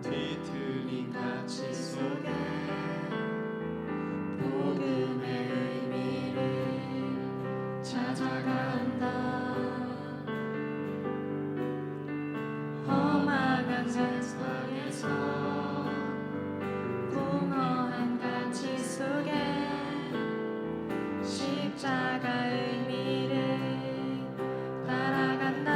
뒤틀린 가치 속에 복음의 의미를 찾아간다. 험악한 세상에서 공허한 가치 속에 십자가 의미를 따라간다.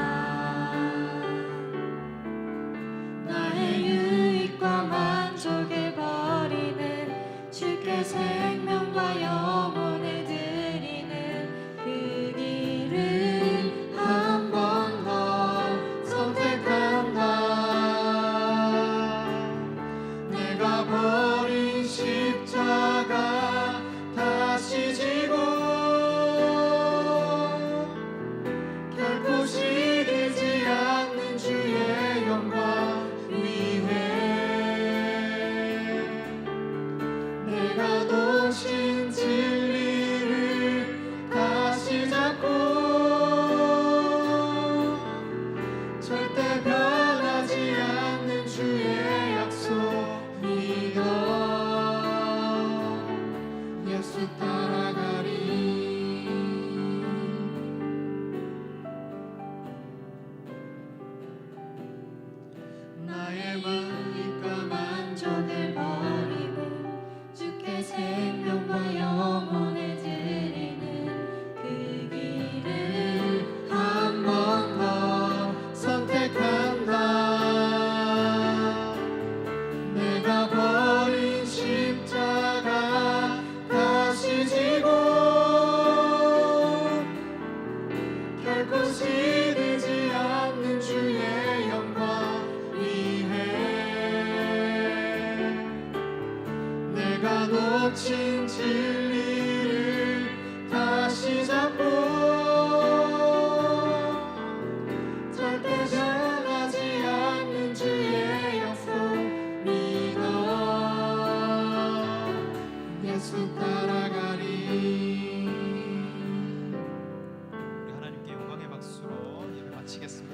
나의 유익과 만족을 버리는 주께 생명과 영혼을 드리는 그 길을 한 번 더 선택한다. 내가 버린 십자가 다시 지고 결코 시들지 않는 주의 영광 내가 놓친 진리를 다시 잡고 절대 변하지 않는 주의 약속 믿어 예수 따라가리. 나의 마음과 만족을 버리고 주께 생명과 영혼을 드리는 그 길을 한 번 더 선택한다. 내가 버린 십자가 다시 지고 결코 시들지 않는 주의 영광 위해 내가 놓친 진리를 다시 잡고 절대 변하지 않는 주의 약속 믿어 예수 따라가리.
우리 하나님께 영광의 박수로 예배 마치겠습니다.